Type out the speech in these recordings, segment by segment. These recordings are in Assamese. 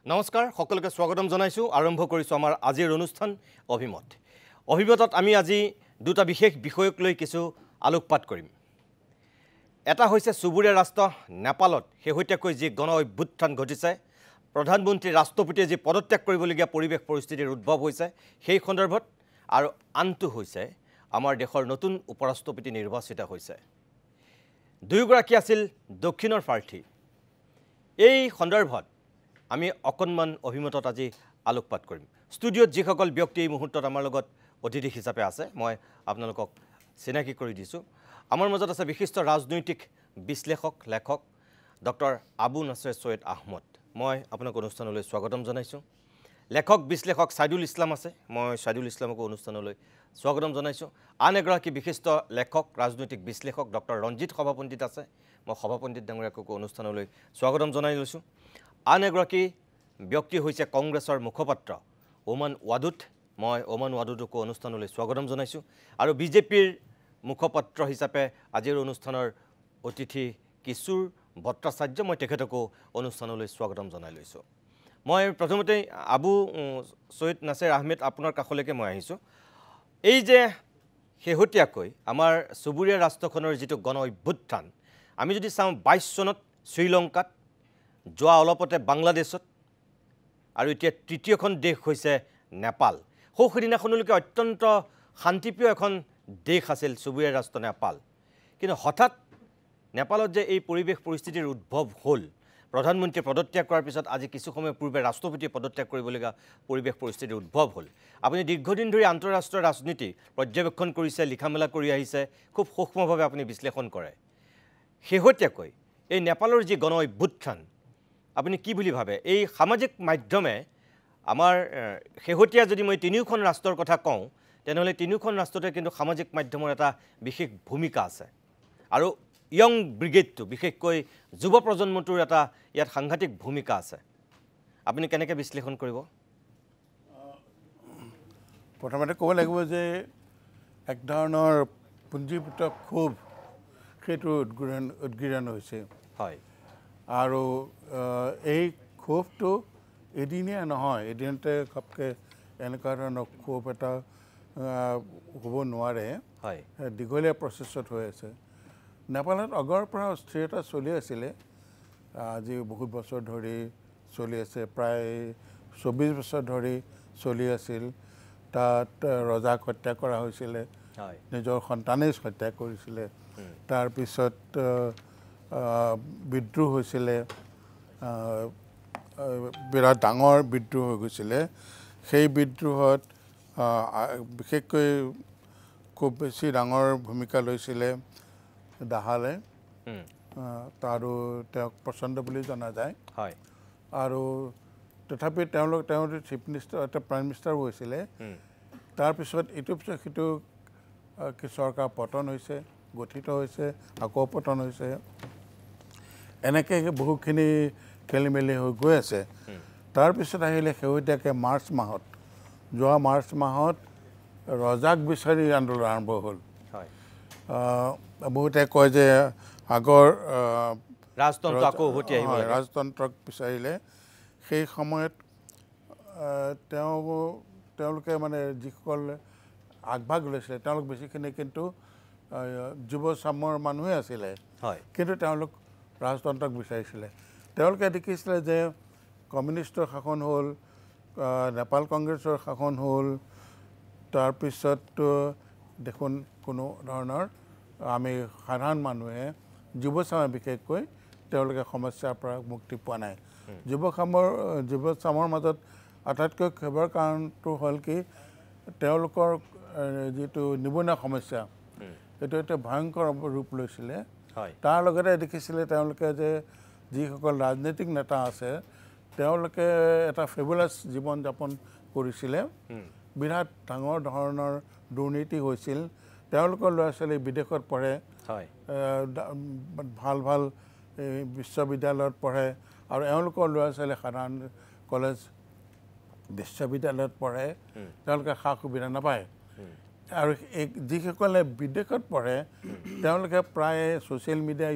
নমস্কাৰ সকলোকে স্বাগতম জনাইছো আৰম্ভ কৰিছো আমাৰ আজিৰ অনুষ্ঠান অভিমত অভিমতত আমি আজি দুটা বিশেষ বিষয়ক লৈ কিছু আলোকপাত কৰিম এটা হৈছে সুবুৰীয়া ৰাষ্ট্ৰ নেপালত হেহতিয়াকৈ যি গণ অভ্যুত্থান ঘটিছে প্ৰধানমন্ত্ৰী ৰাষ্ট্ৰপতিয়ে যি পদত্যাগ কৰিবলগীয়া পৰিৱেশ পৰিস্থিতিৰ উদ্ভৱ হৈছে সেই সন্দৰ্ভত আৰু আনটো হৈছে আমাৰ দেশৰ নতুন উপৰাষ্ট্ৰপতি নিৰ্বাচিত হৈছে দুয়োগৰাকী আছিল দক্ষিণৰ প্ৰাৰ্থী এই সন্দৰ্ভত আমি অকণমান অভিমতত আজি আলোকপাত কৰিম ষ্টুডিঅ'ত যিসকল ব্যক্তি এই মুহূৰ্তত আমাৰ লগত অতিথি হিচাপে আছে মই আপোনালোকক চিনাকি কৰি দিছোঁ আমাৰ মাজত আছে বিশিষ্ট ৰাজনৈতিক বিশ্লেষক লেখক ডক্টৰ আবু নাছেৰ সৈয়দ আহমদ মই আপোনাক অনুষ্ঠানলৈ স্বাগতম জনাইছোঁ লেখক বিশ্লেষক সাইদুল ইছলাম আছে মই সাইদুল ইছলামক অনুষ্ঠানলৈ স্বাগতম জনাইছোঁ আন এগৰাকী বিশিষ্ট লেখক ৰাজনৈতিক বিশ্লেষক ডক্টৰ ৰঞ্জিত সভাপণ্ডিত আছে মই সভাপণ্ডিত ডাঙৰীয়াকক অনুষ্ঠানলৈ স্বাগতম জনাই লৈছোঁ আন এগৰাকী ব্যক্তি হৈছে কংগ্ৰেছৰ মুখপাত্ৰ ওমান ৱাদুদ মই ওমান ৱাদুদক অনুষ্ঠানলৈ স্বাগতম জনাইছোঁ আৰু বিজেপিৰ মুখপাত্ৰ হিচাপে আজিৰ অনুষ্ঠানৰ অতিথি কিশোৰ ভট্টাচাৰ্য মই তেখেতকো অনুষ্ঠানলৈ স্বাগতম জনাই লৈছোঁ মই প্ৰথমতে আবু সৈয়দ নাছেৰ আহমেদ আপোনাৰ কাষলৈকে মই আহিছোঁ এই যে শেহতীয়াকৈ আমাৰ সুবুৰীয়া ৰাষ্ট্ৰখনৰ যিটো গণ অভ্যুত্থান আমি যদি চাওঁ 22 চনত শ্ৰীলংকাত যোৱা অলপতে বাংলাদেশত আৰু এতিয়া তৃতীয়খন দেশ হৈছে নেপাল সেইদিনাখনলৈকে অত্যন্ত শান্তিপ্ৰিয় এখন দেশ আছিল সুবুৰীয়া ৰাষ্ট্ৰ নেপাল কিন্তু হঠাৎ নেপালত যে এই পৰিৱেশ পৰিস্থিতিৰ উদ্ভৱ হ'ল প্ৰধানমন্ত্ৰী পদত্যাগ কৰাৰ পিছত আজি কিছু সময় পূৰ্বে ৰাষ্ট্ৰপতিয়ে পদত্যাগ কৰিবলগীয়া পৰিৱেশ পৰিস্থিতিৰ উদ্ভৱ হ'ল আপুনি দীৰ্ঘদিন ধৰি আন্তঃৰাষ্ট্ৰীয় ৰাজনীতি পৰ্যবেক্ষণ কৰিছে লিখামেলা কৰি আহিছে খুব সূক্ষ্মভাৱে আপুনি বিশ্লেষণ কৰে শেহতীয়াকৈ এই নেপালৰ যি গণ অভ্যুত্থান আপুনি কি বুলি ভাবে এই সামাজিক মাধ্যমে আমাৰ শেহতীয়া যদি মই তিনিখন ৰাষ্ট্ৰৰ কথা কওঁ তেনেহলে তিনিখন ৰাষ্ট্ৰতে কিন্তু সামাজিক মাধ্যমৰ এটা বিশেষ ভূমিকা আছে আৰু ইয়ং ব্ৰিগেডটো বিশেষকৈ যুৱ প্ৰজন্মটোৰ এটা ইয়াত সাংঘাতিক ভূমিকা আছে আপুনি কেনেকৈ বিশ্লেষণ কৰিব প্ৰথমতে ক'ব লাগিব যে এক ধৰণৰ পুঞ্জীভূত ক্ষোভ সেইটো উদ্গীৰণ হৈছে হয় আৰু এই ক্ষোভটো এদিনীয়া নহয় এদিনতে ঘপকে এনেকুৱা ধৰণৰ ক্ষোভ এটা হ'ব নোৱাৰে হয় দীঘলীয়া প্ৰচেছত হৈ আছে নেপালত আগৰ পৰা অস্থিৰতা চলি আছিলে আজি বহুত বছৰ ধৰি চলি আছে প্ৰায় 24 বছৰ ধৰি চলি আছিল তাত ৰজাক হত্যা কৰা হৈছিলে নিজৰ সন্তানেই হত্যা কৰিছিলে তাৰপিছত বিদ্ৰোহ হৈছিলে বিৰাট ডাঙৰ বিদ্ৰোহ হৈ গৈছিলে সেই বিদ্ৰোহত বিশেষকৈ খুব বেছি ডাঙৰ ভূমিকা লৈছিলে দাহালে আৰু তেওঁক প্ৰচণ্ড বুলি জনা যায় হয় আৰু তথাপি তেওঁ চিফ মিনিষ্টাৰ এটা প্ৰাইম মিনিষ্টাৰো হৈছিলে তাৰপিছত ইটো পিছত সিটো চৰকাৰ পতন হৈছে গঠিত হৈছে আকৌ পতন হৈছে এনেকৈ বহুখিনি খেলিমেলি হৈ গৈ আছে তাৰপিছত আহিলে শেহতীয়াকৈ যোৱা মাৰ্চ মাহত ৰজাক বিচাৰি আন্দোলন আৰম্ভ হ'ল বহুতে কয় যে আগৰ ৰাজতন্ত্ৰক বিচাৰিলে সেই সময়ত তেওঁলোকে মানে যিসকল আগভাগ লৈছিলে তেওঁলোক বেছিখিনি কিন্তু যুৱ চামৰ মানুহে আছিলে কিন্তু তেওঁলোক ৰাজতন্ত্ৰক বিচাৰিছিলে তেওঁলোকে দেখিছিলে যে কমিউনিষ্টৰ শাসন হ'ল নেপাল কংগ্ৰেছৰ শাসন হ'ল তাৰপিছত দেখোন কোনো ধৰণৰ আমি সাধাৰণ মানুহে যুৱচামে বিশেষকৈ তেওঁলোকে সমস্যাৰ পৰা মুক্তি পোৱা নাই যুৱচামৰ মাজত আটাইতকৈ খেবৰ কাৰণটো হ'ল কি তেওঁলোকৰ যিটো নিবনুৱা সমস্যা এইটো এটা ভয়ংকৰ ৰূপ লৈছিলে তাৰ লগতে দেখিছিলে তেওঁলোকে যে যিসকল ৰাজনৈতিক নেতা আছে তেওঁলোকে এটা ফেবুলাছ জীৱন যাপন কৰিছিলে বিৰাট ডাঙৰ ধৰণৰ দুৰ্নীতি হৈছিল তেওঁলোকৰ ল'ৰা ছোৱালী বিদেশত পঢ়ে ভাল ভাল বিশ্ববিদ্যালয়ত পঢ়ে আৰু এওঁলোকৰ ল'ৰা ছোৱালী সাধাৰণ কলেজ বিশ্ববিদ্যালয়ত পঢ়ে তেওঁলোকে সা সুবিধা নাপায় আৰু যিসকলে বিদেশত পঢ়ে তেওঁলোকে প্ৰায় ছ'চিয়েল মিডিয়া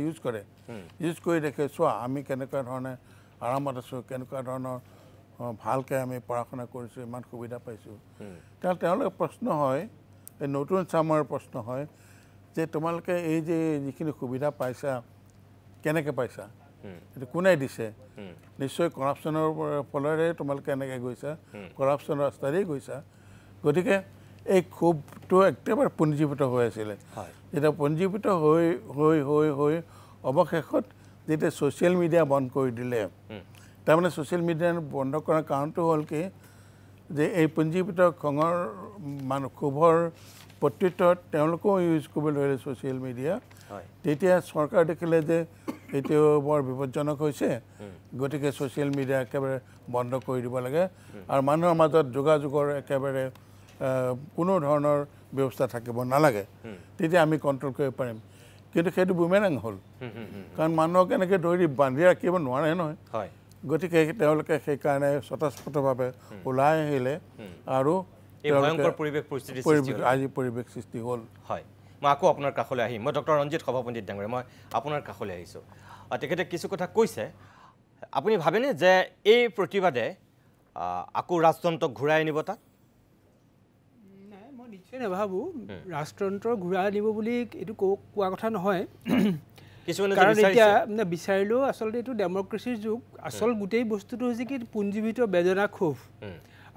ইউজ কৰি দেখে চোৱা আমি কেনেকুৱা ধৰণে আৰামত আছোঁ কেনেকুৱা ধৰণৰ ভালকৈ আমি পঢ়া শুনা কৰিছোঁ ইমান সুবিধা পাইছোঁ তেওঁলোকে প্ৰশ্ন হয় এই নতুন চামৰ প্ৰশ্ন হয় যে তোমালোকে এই যে যিখিনি সুবিধা পাইছা কেনেকৈ পাইছা এইটো কোনে দিছে নিশ্চয় কৰাপশ্যনৰ ফলৰে তোমালোকে এনেকৈ গৈছা কৰাপশ্যনৰ ৰাস্তাৰেই গৈছা গতিকে এই ক্ষোভটো একেবাৰে পুঞ্জীভূত হৈ আছিলে যেতিয়া পুঞ্জীভূত হৈ হৈ হৈ হৈ অৱশেষত যেতিয়া ছ'চিয়েল মিডিয়া বন্ধ কৰি দিলে তাৰমানে ছ'চিয়েল মিডিয়া বন্ধ কৰাৰ কাৰণটো হ'ল কি যে এই পুঞ্জীভূত খঙৰ ক্ষোভৰ প্ৰত্যুত্তৰত তেওঁলোকেও ইউজ কৰিবলৈ ধৰিলে ছ'চিয়েল মিডিয়া তেতিয়া চৰকাৰ দেখিলে যে এইটো বৰ বিপদজনক হৈছে গতিকে ছ'চিয়েল মিডিয়া একেবাৰে বন্ধ কৰি দিব লাগে আৰু মানুহৰ মাজত যোগাযোগৰ একেবাৰে কোনো ধৰণৰ ব্যৱস্থা থাকিব নালাগে তেতিয়া আমি কণ্ট্ৰল কৰিব পাৰিম কিন্তু সেইটো বুমেৰাং হ'ল কাৰণ মানুহক এনেকৈ ধৰি বান্ধি ৰাখিব নোৱাৰে নহয় গতিকে তেওঁলোকে সেইকাৰণে স্বতঃস্ফূৰ্তভাৱে ওলাই আহিলে আৰু আজি পৰিৱেশ সৃষ্টি হ'ল হয় মই আকৌ আপোনাৰ কাষলৈ আহিম মই ডক্টৰ ৰঞ্জিত সভাপণ্ডিত ডাঙৰীয়া মই আপোনাৰ কাষলৈ আহিছোঁ তেখেতে কিছু কথা কৈছে আপুনি ভাবেনে যে এই প্ৰতিবাদে আকৌ ৰাজতন্ত্ৰক ঘূৰাই আনিব তাত নাই মই নিশ্চয় নাভাবোঁ ৰাজতন্ত্ৰ ঘূৰাই আনিব বুলি এইটো কোৱা কথা নহয় কাৰণ এতিয়া বিচাৰিলেও আচলতে এইটো ডেমক্ৰেচিৰ যুগ আচল গোটেই বস্তুটো হৈছে কি পুঞ্জীভূত বেদনা ক্ষোভ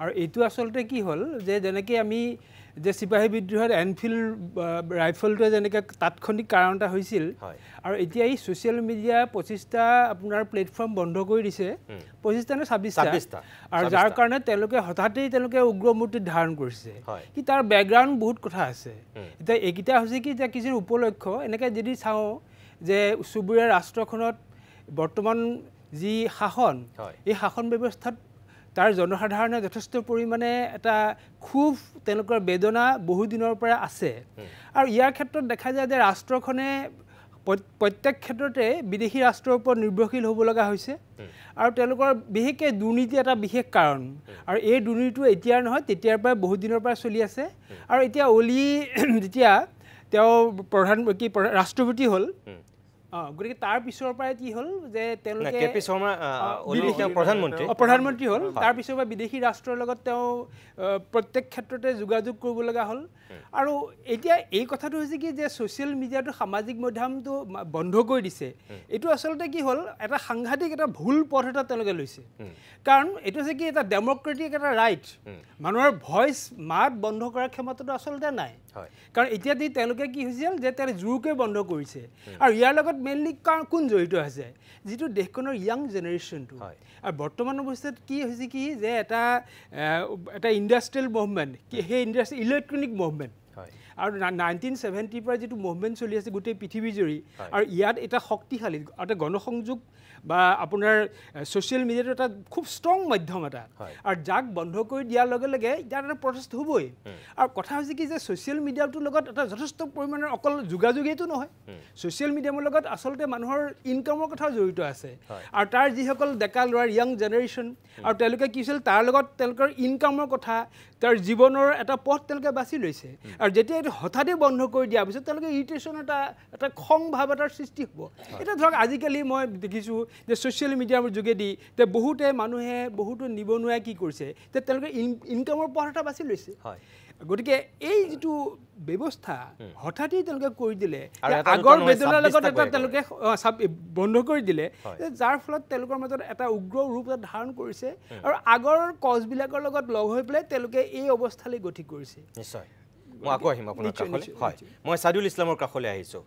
আৰু এইটো আচলতে কি হ'ল যে যেনেকৈ আমি যে চিপাহী বিদ্ৰোহত এনফিল্ড ৰাইফলটোৱে যেনেকৈ তাৎক্ষণিক কাৰণ এটা হৈছিল আৰু এতিয়া এই ছ'চিয়েল মিডিয়া 25টা আপোনাৰ প্লেটফৰ্ম বন্ধ কৰি দিছে 25টা নে 26টা আৰু যাৰ কাৰণে তেওঁলোকে হঠাতেই তেওঁলোকে উগ্ৰমূৰ্তি ধাৰণ কৰিছে কি তাৰ বেকগ্ৰাউণ্ড বহুত কথা আছে এতিয়া এইকেইটা হৈছে কি এতিয়া কিছু উপলক্ষ্য এনেকৈ যদি চাওঁ যে চুবুৰীয়া ৰাষ্ট্ৰখনত বৰ্তমান যি শাসন এই শাসন ব্যৱস্থাত তাৰ জনসাধাৰণে যথেষ্ট পৰিমাণে এটা ক্ষোভ তেওঁলোকৰ বেদনা বহু দিনৰ পৰা আছে আৰু ইয়াৰ ক্ষেত্ৰত দেখা যায় যে ৰাষ্ট্ৰখনে প্ৰত্যেক ক্ষেত্ৰতে বিদেশী ৰাষ্ট্ৰৰ ওপৰত নিৰ্ভৰশীল হ'ব লগা হৈছে আৰু তেওঁলোকৰ বিশেষকৈ দুৰ্নীতি এটা বিশেষ কাৰণ আৰু এই দুৰ্নীতিটো এতিয়াৰ নহয় তেতিয়াৰ পৰা বহুত দিনৰ পৰা চলি আছে আৰু এতিয়া অলি যেতিয়া তেওঁ ৰাষ্ট্ৰপতি হ'ল গতিকে তাৰ পিছৰ পৰাই কি হ'ল যে তেওঁলোকে প্ৰধানমন্ত্ৰী হ'ল তাৰ পিছৰ পৰা বিদেশী ৰাষ্ট্ৰৰ লগত তেওঁ প্ৰত্যেক ক্ষেত্ৰতে যোগাযোগ কৰিব লগা হ'ল আৰু এতিয়া এই কথাটো হৈছে কি যে ছ'চিয়েল মিডিয়াটো সামাজিক মাধ্যমটো বন্ধ কৰি দিছে এইটো আচলতে কি হ'ল এটা সাংঘাতিক এটা ভুল পথ এটা তেওঁলোকে লৈছে কাৰণ এইটো হৈছে কি এটা ডেমক্ৰেটিক এটা ৰাইট মানুহৰ ভইচ মাত বন্ধ কৰাৰ ক্ষমতাটো আচলতে নাই কাৰণ এতিয়া তেওঁলোকে কি হৈছিল যে তেওঁ জোৰকৈ বন্ধ কৰিছে আৰু ইয়াৰ লগত মেইনলি কোন জড়িত আছে যিটো দেশখনৰ য়াং জেনেৰেশ্যনটো আৰু বৰ্তমান অৱস্থাত কি হৈছে কি যে এটা ইণ্ডাষ্ট্ৰিয়েল মুভমেণ্ট সেই ইণ্ডাষ্ট্ৰি ইলেক্ট্ৰনিক মুভমেণ্ট আৰু 1970 পৰা যিটো মুভমেণ্ট চলি আছে গোটেই পৃথিৱীজুৰি আৰু ইয়াত এটা শক্তিশালী এটা গণসংযোগ বা আপোনাৰ ছ'চিয়েল মিডিয়াটো এটা খুব ষ্ট্ৰং মাধ্যম এটা আৰু যাক বন্ধ কৰি দিয়াৰ লগে লগে ইয়াত এটা প্ৰটেষ্ট হ'বই আৰু কথা হৈছে কি যে ছ'চিয়েল মিডিয়াটোৰ লগত এটা যথেষ্ট পৰিমাণৰ অকল যোগাযোগেইটো নহয় ছ'চিয়েল মিডিয়ামৰ লগত আচলতে মানুহৰ ইনকামৰ কথাও জড়িত আছে আৰু তাৰ যিসকল ডেকা ল'ৰাৰ য়াং জেনেৰেশ্যন আৰু তেওঁলোকে কি হৈছিল তাৰ লগত তেওঁলোকৰ ইনকামৰ কথা তাৰ জীৱনৰ এটা পথ তেওঁলোকে বাছি লৈছে আৰু যেতিয়া এইটো হঠাতে বন্ধ কৰি দিয়াৰ পিছত তেওঁলোকে ইৰিটেশ্যন এটা খং ভাৱ এটাৰ সৃষ্টি হ'ব এতিয়া ধৰক আজিকালি মই দেখিছোঁ যে ছ'চিয়েল মিডিয়াৰ যোগেদি যে বহুতো নিবনুৱাই কি কৰিছে যে তেওঁলোকে ইনকামৰ পথ এটা বাছি লৈছে গতিকে এই যিটো ব্যৱস্থা হঠাতেই তেওঁলোকে কৰি দিলে আগৰ বেদনাৰ লগত এটা তেওঁলোকে বন্ধ কৰি দিলে যাৰ ফলত তেওঁলোকৰ মাজত এটা উগ্ৰ ৰূপ এটা ধাৰণ কৰিছে আৰু আগৰ কজবিলাকৰ লগত লগ হৈ পেলাই তেওঁলোকে এই অৱস্থালৈ গতি কৰিছে নিশ্চয় মই আকৌ আহিম আপোনাৰ কাষলৈ হয় মই ছাইদুল ইছলামৰ কাষলৈ আহিছোঁ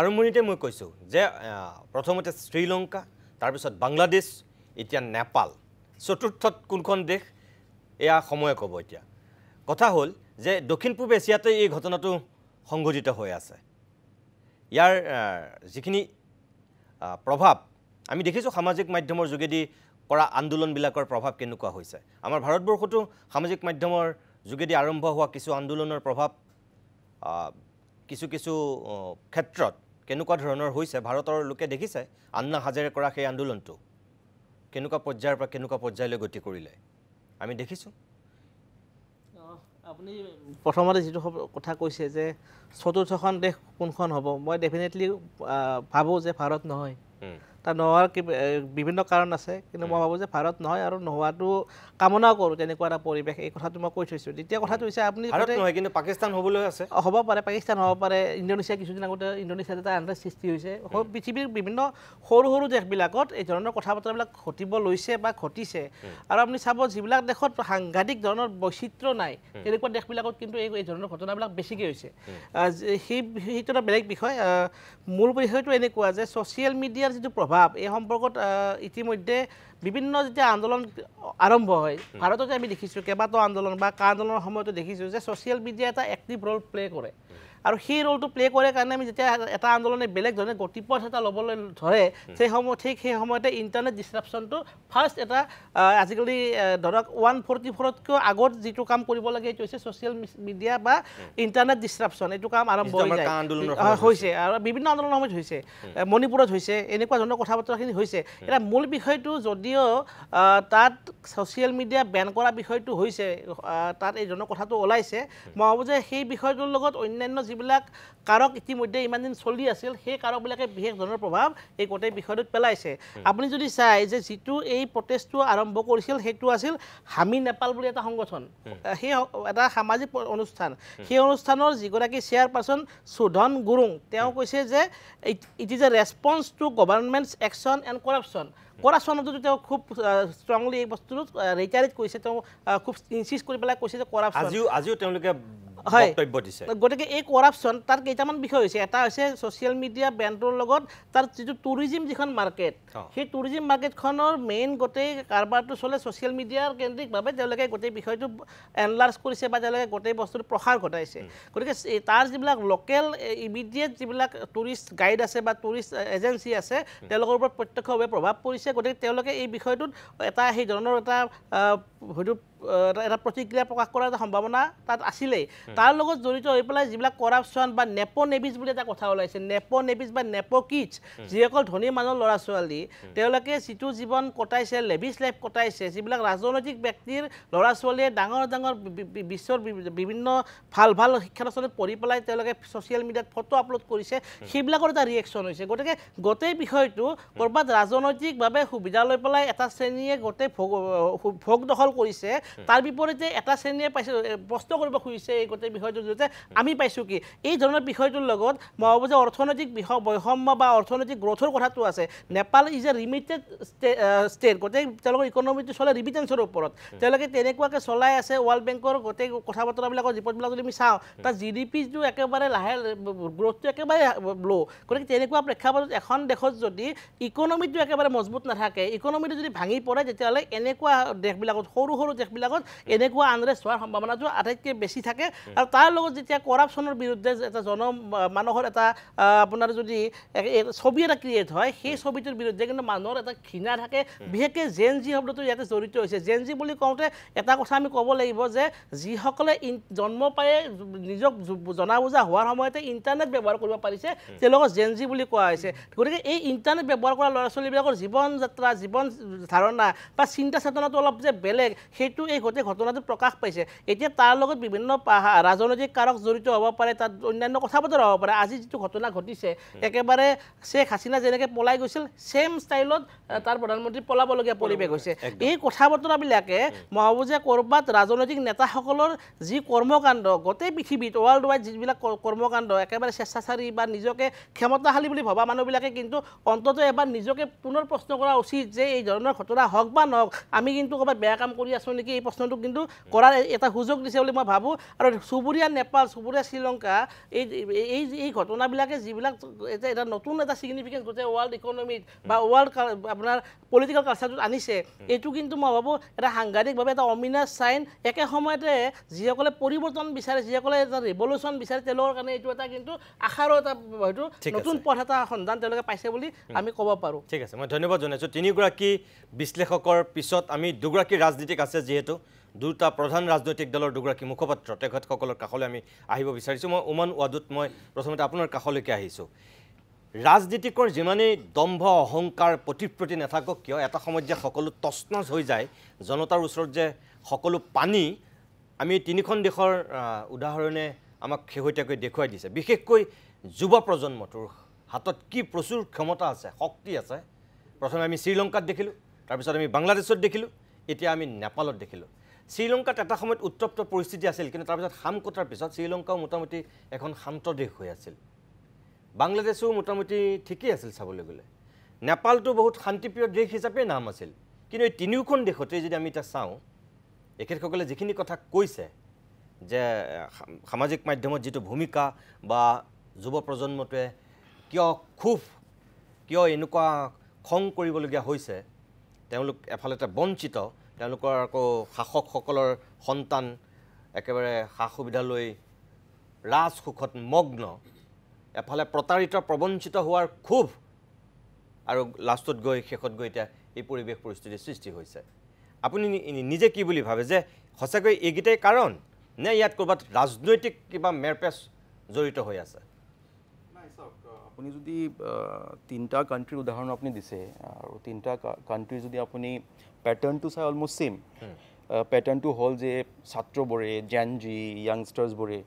আৰম্ভণিতে মই কৈছোঁ যে প্ৰথমতে শ্ৰীলংকা তাৰপিছত বাংলাদেশ এতিয়া নেপাল চতুৰ্থত কোনখন দেশ এয়া সময়ে ক'ব এতিয়া কথা হ'ল যে দক্ষিণ পূব এছিয়াতে এই ঘটনাটো সংঘটিত হৈ আছে ইয়াৰ যিখিনি প্ৰভাৱ আমি দেখিছোঁ সামাজিক মাধ্যমৰ যোগেদি কৰা আন্দোলনবিলাকৰ প্ৰভাৱ কেনেকুৱা হৈছে আমাৰ ভাৰতবৰ্ষতো সামাজিক মাধ্যমৰ যোগেদি আৰম্ভ হোৱা কিছু আন্দোলনৰ প্ৰভাৱ কিছু ক্ষেত্ৰত কেনেকুৱা ধৰণৰ হৈছে ভাৰতৰ লোকে দেখিছে আন্না হাজাৰে কৰা সেই আন্দোলনটো কেনেকুৱা পৰ্যায়ৰ পৰা কেনেকুৱা পৰ্যায়লৈ গতি কৰিলে আমি দেখিছোঁ আপুনি প্ৰথমতে যিটো কথা কৈছে যে চতুৰ্থখন দেশ কোনখন হ'ব মই ডেফিনেটলি ভাবোঁ যে ভাৰত নহয় তাৰ নোহোৱাৰ বিভিন্ন কাৰণ আছে কিন্তু মই ভাবোঁ যে ভাৰত নহয় আৰু নোহোৱাটো কামনাও কৰোঁ তেনেকুৱা এটা পৰিৱেশ এই কথাটো মই কৈ থৈছোঁ দ্বিতীয় কথাটো হৈছে আপুনি ভাৰত নহয় কিন্তু পাকিস্তান হ'বলৈ আছে হ'ব পাৰে পাকিস্তান হ'ব পাৰে ইণ্ডোনেছিয়া কিছুদিন আগতে ইণ্ডোনেছিয়াত এটা আনৰেষ্ট সৃষ্টি হৈছে পৃথিৱীৰ বিভিন্ন সৰু সৰু দেশবিলাকত এই ধৰণৰ কথা বতৰাবিলাক ঘটিব লৈছে বা ঘটিছে আৰু আপুনি চাব যিবিলাক দেশত সাংঘাতিক ধৰণৰ বৈচিত্ৰ্য নাই তেনেকুৱা দেশবিলাকত কিন্তু এই ধৰণৰ ঘটনাবিলাক বেছিকৈ হৈছে সেইটো এটা বেলেগ বিষয় মূল বিষয়টো এনেকুৱা যে ছ'চিয়েল মিডিয়াৰ যিটো প্ৰভাৱ এই সম্পৰ্কত ইতিমধ্যে বিভিন্ন যেতিয়া আন্দোলন আৰম্ভ হয় ভাৰততে আমি দেখিছোঁ কেইবাটাও আন্দোলন বা কা আন্দোলনৰ সময়তো দেখিছোঁ যে ছ'চিয়েল মিডিয়া এটা এক্টিভ ৰোল প্লে কৰে আৰু সেই ৰোলটো প্লে কৰে কাৰণে আমি যেতিয়া এটা আন্দোলনে বেলেগ ধৰণে গতিপথ এটা ল'বলৈ ধৰে সেই সময়তে ইণ্টাৰনেট ডিছৰাপশ্যনটো ফাৰ্ষ্ট এটা আজিকালি ধৰক 144তকৈ আগত যিটো কাম কৰিব লাগে এইটো হৈছে ছ'চিয়েল মিডিয়া বা ইণ্টাৰনেট ডিছৰাপশ্যন এইটো কাম আৰম্ভ হৈছে আৰু বিভিন্ন আন্দোলনৰ সময়ত হৈছে মণিপুৰত হৈছে এনেকুৱা ধৰণৰ কথা বতৰাখিনি হৈছে এটা মূল বিষয়টো যদিও তাত ছ'চিয়েল মিডিয়া বেন কৰা বিষয়টো হৈছে তাত এই ধৰণৰ কথাটো ওলাইছে মই ভাবোঁ যে সেই বিষয়টোৰ লগত অন্যান্য যিবিলাক কাৰক ইতিমধ্যে ইমান দিন চলি আছিল সেই কাৰকবিলাকে বিশেষ ধৰণৰ প্ৰভাৱ এই গোটেই বিষয়টোত পেলাইছে আপুনি যদি চাই যে যিটো এই প্ৰটেষ্টটো আৰম্ভ কৰিছিল সেইটো আছিল হামি নেপাল বুলি এটা সংগঠন সেই এটা সামাজিক অনুষ্ঠান সেই অনুষ্ঠানৰ যিগৰাকী চেয়াৰপাৰ্চন সুধন গুৰুং তেওঁ কৈছে যে it is a response to government's action and কৰাপশ্যনতো তেওঁ খুব ষ্ট্ৰংলি এই বস্তুটো ৰিটাৰেট কৰিছে তেওঁ খুব ইনচিষ্ট কৰি পেলাই কৈছে যে কৰাপশ্যন আজিও তেওঁলোকে গতিকে এই কৰাপশ্যন তাৰ কেইটামান বিষয় হৈছে এটা হৈছে ছ'চিয়েল মিডিয়া বেণ্ডৰ লগত তাৰ যিটো টুৰিজিম যিখন মাৰ্কেট সেই টুৰিজিম মাৰ্কেটখনৰ মেইন গোটেই কাৰবাৰটো চলে ছ'চিয়েল মিডিয়াৰ কেন্দ্ৰিকভাৱে তেওঁলোকে গোটেই বিষয়টো এনলাৰ্জ কৰিছে বা তেওঁলোকে গোটেই বস্তুটো প্ৰসাৰ ঘটাইছে গতিকে তাৰ যিবিলাক লোকেল ইমিডিয়েট যিবিলাক টুৰিষ্ট গাইড আছে বা টুৰিষ্ট এজেঞ্চি আছে তেওঁলোকৰ ওপৰত প্ৰত্যক্ষভাৱে প্ৰভাৱ পৰিছে গতিকে তেওঁলোকে এই বিষয়টোত এটা সেই ধৰণৰ এটা হয়তো এটা প্ৰতিক্ৰিয়া প্ৰকাশ কৰাৰ এটা সম্ভাৱনা তাত আছিলেই তাৰ লগত জড়িত হৈ পেলাই যিবিলাক কৰাপশ্যন বা নেপো নেভিজ বুলি এটা কথা ওলাইছে নেপো নেভিজ বা নেপো কিডছ যিসকল ধনী মানুহৰ ল'ৰা ছোৱালী তেওঁলোকে যিটো জীৱন কটাইছে লেভিছ লাইফ কটাইছে যিবিলাক ৰাজনৈতিক ব্যক্তিৰ ল'ৰা ছোৱালীয়ে ডাঙৰ ডাঙৰ বিশ্বৰ বিভিন্ন ভাল ভাল শিক্ষানুষ্ঠানত পঢ়ি পেলাই তেওঁলোকে ছ'চিয়েল মিডিয়াত ফটো আপলোড কৰিছে সেইবিলাকৰ এটা ৰিয়েকশ্যন হৈছে গতিকে গোটেই বিষয়টো ক'ৰবাত ৰাজনৈতিকভাৱে সুবিধা লৈ পেলাই এটা শ্ৰেণীয়ে গোটেই ভোগ দখল কৰিছে তাৰ বিপৰীতে এটা শ্ৰেণীয়ে পাইছে প্ৰশ্ন কৰিব খুজিছে এই গোটেই বিষয়টোৰ জৰিয়তে আমি পাইছোঁ কি এই ধৰণৰ বিষয়টোৰ লগত মই ভাবোঁ যে অৰ্থনৈতিক বৈষম্য বা অৰ্থনৈতিক গ্ৰথৰ কথাটো আছে নেপাল ইজ এ ৰিমিটেড ষ্টেট গোটেই তেওঁলোকৰ ইকনমিটো চলে ৰিমিটেঞ্চৰ ওপৰত তেওঁলোকে তেনেকুৱাকৈ চলাই আছে ৱৰ্ল্ড বেংকৰ গোটেই কথা বতৰাবিলাকৰ ৰিপৰ্টবিলাক যদি আমি চাওঁ তাৰ GDPটো একেবাৰে লাহে গ্ৰথটো একেবাৰে ল' গতিকে তেনেকুৱা প্ৰেক্ষাপটত এখন দেশত যদি ইকনমিটো একেবাৰে মজবুত নাথাকে ইকনমিটো যদি ভাঙি পৰে তেতিয়াহ'লে এনেকুৱা দেশবিলাকত সৰু সৰু দেশবিলাকত এনেকুৱা আনৰেষ্ট হোৱাৰ সম্ভাৱনাটো আটাইতকৈ বেছি থাকে আৰু তাৰ লগত যেতিয়া কৰাপশ্যনৰ বিৰুদ্ধে এটা মানুহৰ এটা আপোনাৰ যদি ছবি এটা ক্ৰিয়েট হয় সেই ছবিটোৰ বিৰুদ্ধে কিন্তু মানুহৰ এটা ঘৃণা থাকে বিশেষকৈ জেন জি শব্দটো ইয়াতে জড়িত হৈছে জেন জি বুলি কওঁতে এটা কথা আমি ক'ব লাগিব যে যিসকলে জন্ম পায়ে নিজক জনা বুজা হোৱাৰ সময়তে ইণ্টাৰনেট ব্যৱহাৰ কৰিব পাৰিছে তেওঁলোকক জেন জি বুলি কোৱা হৈছে গতিকে এই ইণ্টাৰনেট ব্যৱহাৰ কৰা ল'ৰা ছোৱালীবিলাকৰ জীৱন যাত্ৰা জীৱন ধাৰণা বা চিন্তা চেতনাটো অলপ যে বেলেগ সেইটো এই গোটেই ঘটনাটো প্ৰকাশ পাইছে এতিয়া তাৰ লগত বিভিন্ন ৰাজনৈতিক কাৰক জড়িত হ'ব পাৰে তাত অন্যান্য কথা বতৰা হ'ব পাৰে আজি যিটো ঘটনা ঘটিছে একেবাৰে শ্বেখ হাছিনা যেনেকৈ পলাই গৈছিল ছেম ষ্টাইলত তাৰ প্ৰধানমন্ত্ৰী পলাবলগীয়া পৰিৱেশ হৈছে এই কথা বতৰাবিলাকে মই ভাবোঁ যে ক'ৰবাত ৰাজনৈতিক নেতাসকলৰ যি কৰ্মকাণ্ড গোটেই পৃথিৱীত ৱৰ্ল্ড ৱাইড যিবিলাক কৰ্মকাণ্ড একেবাৰে স্বেচ্ছাচাৰী বা নিজকে ক্ষমতাশালী বুলি ভবা মানুহবিলাকে কিন্তু অন্ততঃ এবাৰ নিজকে পুনৰ প্ৰশ্ন কৰা উচিত যে এই ধৰণৰ ঘটনা হওক বা নহওক আমি কিন্তু ক'ৰবাত বেয়া কাম কৰি আছোঁ নেকি এই প্ৰশ্নটো কিন্তু কৰাৰ এটা সুযোগ দিছে বুলি মই ভাবোঁ আৰু চুবুৰীয়া নেপাল চুবুৰীয়া শ্ৰীলংকা এই ঘটনাবিলাকে যিবিলাক এটা নতুন এটা ছিগনিফিকেঞ্চ গোটেই ৱৰ্ল্ড ইকনমিত বা ৱৰ্ল্ড আপোনাৰ পলিটিকেল কালচাৰটোত আনিছে এইটো কিন্তু মই ভাবোঁ এটা সাংঘাতিকভাৱে এটা অমিনাছ চাইন একে সময়তে যিসকলে পৰিৱৰ্তন বিচাৰে যিসকলে এটা ৰিভলিউশ্যন বিচাৰে তেওঁলোকৰ কাৰণে এইটো এটা কিন্তু আশাৰো এটা হয়তো নতুন পথ এটা সন্ধান তেওঁলোকে পাইছে বুলি আমি ক'ব পাৰোঁ ঠিক আছে মই ধন্যবাদ জনাইছোঁ তিনিগৰাকী বিশ্লেষকৰ পিছত আমি দুগৰাকী ৰাজনীতিক আছে যিহেতু দুটা প্ৰধান ৰাজনৈতিক দলৰ দুগৰাকী মুখপাত্ৰ তেখেতসকলৰ কাষলৈ আমি আহিব বিচাৰিছোঁ মই উমান ৱাদুত মই প্ৰথমতে আপোনাৰ কাষলৈকে আহিছোঁ ৰাজনীতিকৰ যিমানেই দম্ভ অহংকাৰ প্ৰতিপ্ৰতি নাথাকক কিয় এটা সময়ত যে সকলো তছনছ হৈ যায় জনতাৰ ওচৰত যে সকলো পানী আমি তিনিখন দেশৰ উদাহৰণে আমাক শেহতীয়াকৈ দেখুৱাই দিছে বিশেষকৈ যুৱ প্ৰজন্মটোৰ হাতত কি প্ৰচুৰ ক্ষমতা আছে শক্তি আছে প্ৰথমে আমি শ্ৰীলংকাত দেখিলোঁ, তাৰপিছত আমি বাংলাদেশত দেখিলোঁ, এতিয়া আমি নেপালত দেখিলোঁ। শ্ৰীলংকাত এটা সময়ত উত্তপ্ত পৰিস্থিতি আছিল, কিন্তু তাৰপিছত হাম কটাৰ পিছত শ্ৰীলংকাও মোটামুটি এখন শান্ত দেশ হৈ আছিল। বাংলাদেশো মোটামুটি ঠিকেই আছিল চাবলৈ গ'লে। নেপালটো বহুত শান্তিপ্ৰিয় দেশ হিচাপে নাম আছিল, কিন্তু এই তিনিওখন দেশতেই যদি আমি এতিয়া চাওঁ, এখেতসকলে যিখিনি কথা কৈছে যে সামাজিক মাধ্যমত যিটো ভূমিকা বা যুৱ প্ৰজন্মটোৱে কিয় এনেকুৱা খং কৰিবলগীয়া হৈছে, তেওঁলোক এফালতে বঞ্চিত, তেওঁলোকৰ আকৌ শাসকসকলৰ সন্তান একেবাৰে সা সুবিধা লৈ ৰাজসুখত মগ্ন, এফালে প্ৰতাৰিত প্ৰবঞ্চিত হোৱাৰ ক্ষোভ, আৰু লাষ্টত গৈ শেষত গৈ এতিয়া এই পৰিৱেশ পৰিস্থিতিৰ সৃষ্টি হৈছে। আপুনি নিজে কি বুলি ভাবে যে সঁচাকৈ এইকেইটাই কাৰণ, নে ইয়াত ক'ৰবাত ৰাজনৈতিক কিবা মেৰপেচ জড়িত হৈ আছে? আপুনি যদি 3টা কাণ্ট্ৰিৰ উদাহৰণ আপুনি দিছে, আৰু 3টা কাণ্ট্ৰি যদি আপুনি পেটাৰ্ণটো চাই অলমষ্ট ছেইম। পেটাৰ্ণটো হ'ল যে ছাত্ৰবোৰে, জেনজি, য়াংষ্টাৰ্ছবোৰে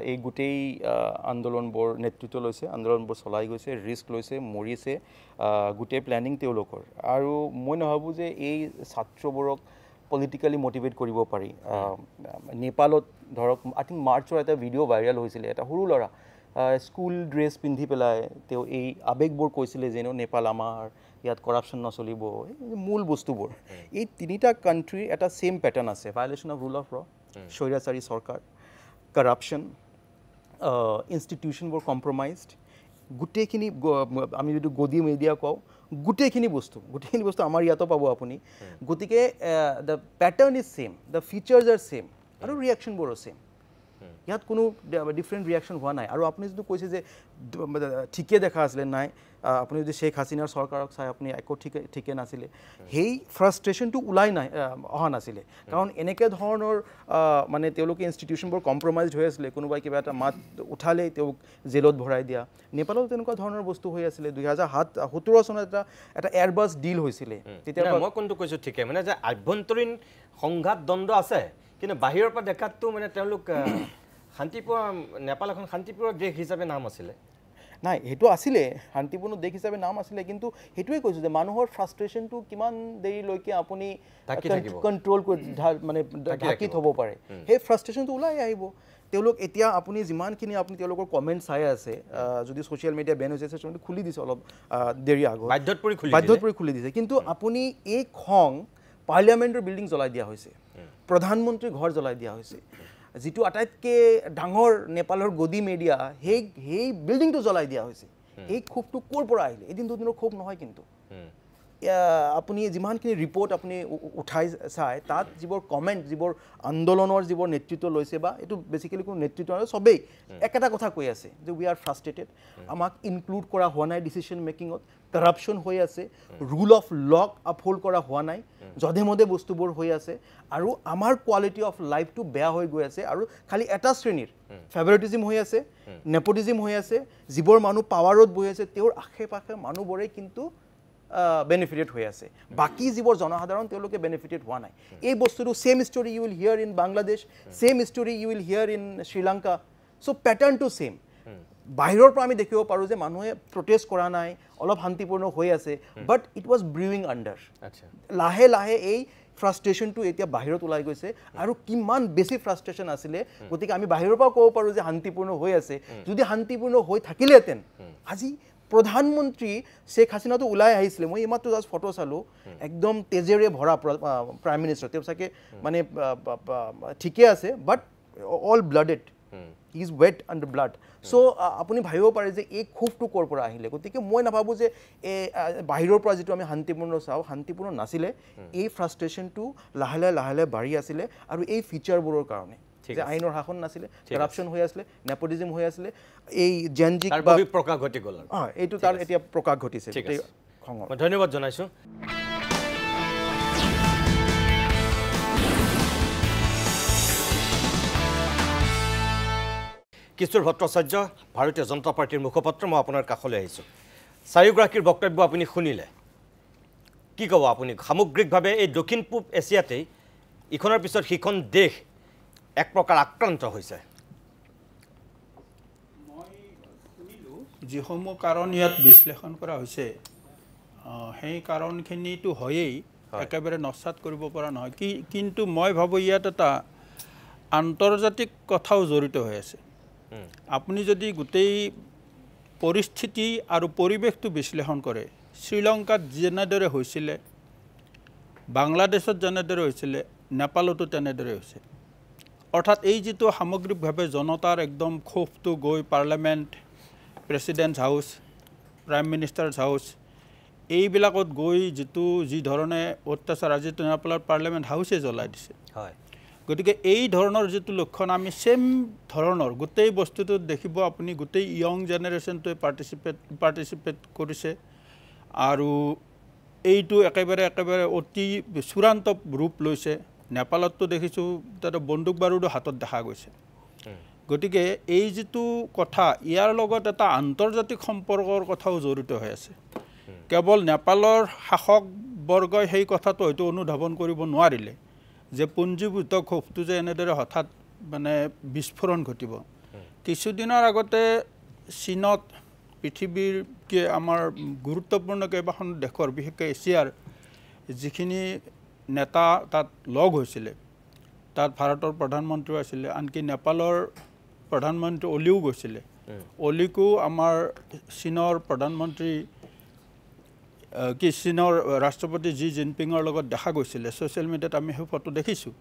এই গোটেই আন্দোলনবোৰ নেতৃত্ব লৈছে, আন্দোলনবোৰ চলাই গৈছে, ৰিস্ক লৈছে, মৰিছে, গোটেই প্লেনিং তেওঁলোকৰ। আৰু মই নাভাবোঁ যে এই ছাত্ৰবোৰক পলিটিকেলি মটিভেট কৰিব পাৰি। নেপালত ধৰক আই থিংক মাৰ্চৰ এটা ভিডিঅ' ভাইৰেল হৈছিলে, এটা সৰু ল'ৰা স্কুল ড্ৰেছ পিন্ধি পেলাই তেওঁ এই আৱেগবোৰ কৈছিলে যে নেপাল আমাৰ, ইয়াত কৰাপশ্যন নচলিব, মূল বস্তুবোৰ। এই 3টা কাণ্ট্ৰিৰ এটা ছেইম পেটাৰ্ণ আছে, violation of rule of law, স্বৈৰাচাৰী চৰকাৰ, কৰাপশ্যন, ইনষ্টিটিউশ্যনবোৰ কম্প্ৰমাইজড, গোটেইখিনি আমি যদি গদি মিডিয়া কওঁ, গোটেইখিনি বস্তু আমাৰ ইয়াতো পাব আপুনি। গতিকে the pattern is same, the features R same, আৰু ৰিয়েকশ্যনবোৰো ছেইম। ইয়াত কোনো ডিফাৰেণ্ট ৰিয়েকশ্যন হোৱা নাই। আৰু আপুনি যিটো কৈছে যে ঠিকে দেখা আছিলে, নাই, আপুনি যদি শ্বেখ হাছিনাৰ চৰকাৰক চাই আপুনি একো ঠিকে নাছিলে, সেই ফ্ৰাষ্ট্ৰেশ্যনটো ওলাই অহা নাছিলে। কাৰণ এনেকৈ ধৰণৰ মানে তেওঁলোকে ইনষ্টিটিউশ্যনবোৰ কম্প্ৰমাইজড হৈ আছিলে, কোনোবাই কিবা এটা মাত উঠালেই তেওঁক জেলত ভৰাই দিয়া। নেপালত তেনেকুৱা ধৰণৰ বস্তু হৈ আছিলে। 2017 চনত এটা এয়াৰবাছ ডিল হৈছিলে, তেতিয়া মই কোনটো কৈছোঁ ঠিকে, মানে যে আভ্যন্তৰীণ সংঘাত দ্বন্দ্ব আছে, কিন্তু বাহিৰৰ পৰা দেখাততো মানে তেওঁলোক শান্তিপূৰ্ণ, নেপাল এখন শান্তিপূৰ্ণ দেশ হিচাপে নাম আছিলে। নাই, সেইটো আছিলে, শান্তিপূৰ্ণ দেশ হিচাপে নাম আছিলে, কিন্তু সেইটোৱে কৈছোঁ যে মানুহৰ ফ্ৰাষ্ট্ৰেশ্যনটো কিমান দেৰিলৈকে আপুনি কণ্ট্ৰল কৰি মানে ঢাকি থ'ব পাৰে, সেই ফ্ৰাষ্ট্ৰেশ্যনটো ওলাই আহিব। তেওঁলোক এতিয়া আপুনি যিমানখিনি আপুনি তেওঁলোকৰ কমেণ্ট চাই আছে, যদি ছ'চিয়েল মিডিয়া বেন হৈছে, ছ'চিয়েল মিডিয়া খুলি দিছে অলপ দেৰি আগত, বাধ্যত পৰি খুলি দিছে। কিন্তু আপুনি এই খং, পাৰ্লিয়ামেণ্টৰ বিল্ডিং জ্বলাই দিয়া হৈছে, প্ৰধানমন্ত্ৰীৰ ঘৰ জ্বলাই দিয়া হৈছে, যিটো আটাইতকৈ ডাঙৰ নেপালৰ গদি মিডিয়া, সেই বিল্ডিংটো জ্বলাই দিয়া হৈছে। এই ক্ষোভটো ক'ৰ পৰা আহিলে? এদিন দুদিনৰ ক্ষোভ নহয়। কিন্তু আপুনি যিমানখিনি ৰিপৰ্ট আপুনি উঠাই চাই, তাত যিবোৰ কমেণ্ট, যিবোৰ আন্দোলনৰ যিবোৰ নেতৃত্ব লৈছে, বা এইটো বেচিকেলি কোনো নেতৃত্ব নহয়, চবেই একেটা কথা কৈ আছে যে উই আৰ ফ্ৰাষ্ট্ৰেটেড, আমাক ইনক্লুড কৰা হোৱা নাই ডিচিশ্যন মেকিঙত, কৰাপশ্যন হৈ আছে, ৰুল অফ লক আপহোল্ড কৰা হোৱা নাই, যধে মধে বস্তুবোৰ হৈ আছে, আৰু আমাৰ কোৱালিটি অফ লাইফটো বেয়া হৈ গৈ আছে। আৰু খালি এটা শ্ৰেণীৰ ফেভাৰিটিজিম হৈ আছে, নেপোটিজিম হৈ আছে, যিবোৰ মানুহ পাৱাৰত বহি আছে, তেওঁৰ আশে পাশে মানুহবোৰে কিন্তু বেনিফিটেড হৈ আছে, বাকী যিবোৰ জনসাধাৰণ তেওঁলোকে বেনিফিটেড হোৱা নাই। এই বস্তুটো same story you will hear in Bangladesh, same story you will hear in Sri Lanka. So' পেটাৰ্ণটো ছেম। বাহিৰৰ পৰা আমি দেখিব পাৰোঁ যে মানুহে প্ৰটেষ্ট কৰা নাই, অলপ শান্তিপূৰ্ণ হৈ আছে, বাট ইট ৱাজ ব্ৰিউইং আণ্ডাৰ। লাহে লাহে এই ফ্ৰাষ্ট্ৰেশ্যনটো এতিয়া বাহিৰত ওলাই গৈছে, আৰু কিমান বেছি ফ্ৰাষ্ট্ৰেশ্যন আছিলে। গতিকে আমি বাহিৰৰ পৰা ক'ব পাৰোঁ যে শান্তিপূৰ্ণ হৈ আছে। যদি শান্তিপূৰ্ণ হৈ থাকিলেহেঁতেন, আজি প্ৰধানমন্ত্ৰী শ্বেখ হাছিনাটো ওলাই আহিছিলে, মই এইমাত্ৰ জাষ্ট ফটো চালোঁ, একদম তেজেৰে ভৰা প্ৰাইম মিনিষ্টাৰ, তেওঁ চাগে মানে ঠিকে আছে, but all blooded, he is wet under blood. So' আপুনি ভাবিব পাৰে যে এই ক্ষোভটো ক'ৰ পৰা আহিলে। গতিকে মই নাভাবোঁ যে বাহিৰৰ পৰা যিটো আমি শান্তিপূৰ্ণ চাওঁ, শান্তিপূৰ্ণ নাছিলে। এই ফ্ৰাষ্ট্ৰেশ্যনটো লাহে লাহে বাঢ়ি আছিলে, আৰু এই ফিচাৰবোৰৰ কাৰণে, যে আইনৰ শাসন নাছিলে, কৰাপশ্যন হৈ আছিলে, নেপোটিজিম হৈ আছিলে, এই জেনজি প্ৰকাশ ঘটি গ'ল। এইটো তাৰ এতিয়া প্ৰকাশ ঘটিছে। ধন্যবাদ জনাইছোঁ। কিশোৰ ভট্টাচাৰ্য, ভাৰতীয় জনতা পাৰ্টীৰ মুখপাত্ৰ, মই আপোনাৰ কাষলৈ আহিছোঁ। চাৰিওগৰাকীৰ বক্তব্য আপুনি শুনিলে, কি ক'ব আপুনি সামগ্ৰিকভাৱে? এই দক্ষিণ পূব এছিয়াতেই ইখনৰ পিছত সিখন দেশ এক প্ৰকাৰ আক্ৰান্ত হৈছে। মই শুনিলোঁ যিসমূহ কাৰণ ইয়াত বিশ্লেষণ কৰা হৈছে, সেই কাৰণখিনিতো হয়েই একেবাৰে নস্যাৎ কৰিব পৰা নহয় কিন্তু মই ভাবোঁ ইয়াত এটা আন্তৰ্জাতিক কথাও জড়িত হৈ আছে আপুনি যদি গোটেই পৰিস্থিতি আৰু পৰিৱেশটো বিশ্লেষণ কৰে শ্ৰীলংকাত যেনেদৰে হৈছিলে বাংলাদেশত যেনেদৰে হৈছিলে নেপালতো তেনেদৰে হৈছে অৰ্থাৎ এই যিটো সামগ্ৰিকভাৱে জনতাৰ একদম ক্ষোভটো গৈ parliament president house prime minister's house এইবিলাকত গৈ যি ধৰণে অত্যাচাৰ আজিতো নেপালৰ পাৰ্লামেণ্ট হাউচে জ্বলাই দিছে হয় গতিকে এই ধৰণৰ যিটো লক্ষণ আমি সেম ধৰণৰ গোটেই বস্তুটো দেখিব আপুনি গোটেই ইয়ং জেনেৰেশ্যনটোৱে পাৰ্টিচিপেট কৰিছে আৰু এইটো একেবাৰে অতি চূড়ান্ত ৰূপ লৈছে নেপালতো দেখিছোঁ তাতে বন্দুক বাৰুদো হাতত দেখা গৈছে গতিকে এই যিটো কথা ইয়াৰ লগত এটা আন্তৰ্জাতিক সম্পৰ্কৰ কথাও জড়িত হৈ আছে কেৱল নেপালৰ শাসকবৰ্গই সেই কথাটো হয়তো অনুধাৱন কৰিব নোৱাৰিলে যে পুঞ্জীভূত ক্ষোভটো যে এনেদৰে হঠাৎ মানে বিস্ফোৰণ ঘটিব কিছুদিনৰ আগতে চীনত পৃথিৱীৰ আমাৰ গুৰুত্বপূৰ্ণ কেইবাখন দেশৰ বিশেষকৈ এছিয়াৰ যিখিনি নেতা তাত লগ হৈছিলে তাত ভাৰতৰ প্ৰধানমন্ত্ৰী আছিলে আনকি নেপালৰ প্ৰধানমন্ত্ৰী অলিও গৈছিলে অলিকো আমাৰ চীনৰ প্ৰধানমন্ত্ৰী চীনৰ ৰাষ্ট্ৰপতি জি জিনপিঙৰ লগত দেখা গৈছিলে ছ'চিয়েল মিডিয়াত আমি সেই ফটো দেখিছোঁ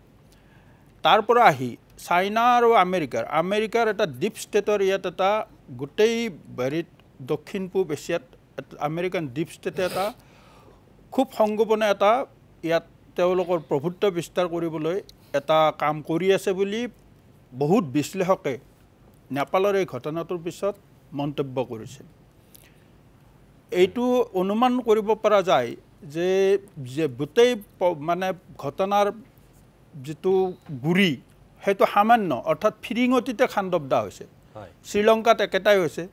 তাৰ পৰা আহি চাইনা আৰু আমেৰিকাৰ এটা ডিপ ষ্টেটৰ ইয়াত এটা গোটেই হেৰিত দক্ষিণ পূব এছিয়াত আমেৰিকান ডিপ ষ্টেটে এটা খুব সংগোপনে এটা ইয়াত তেওঁলোকৰ প্ৰভুত্ব বিস্তাৰ কৰিবলৈ এটা কাম কৰি আছে বুলি বহুত বিশ্লেষকে নেপালৰ এই ঘটনাটোৰ পিছত মন্তব্য কৰিছে এইটো অনুমান কৰিব পৰা যায় যে গোটেই মানে ঘটনাৰ যিটো গুৰি সেইটো সামান্য অৰ্থাৎ ফিৰিঙতিতে খান্দবদা হৈছে শ্ৰীলংকাত একেটাই হৈছে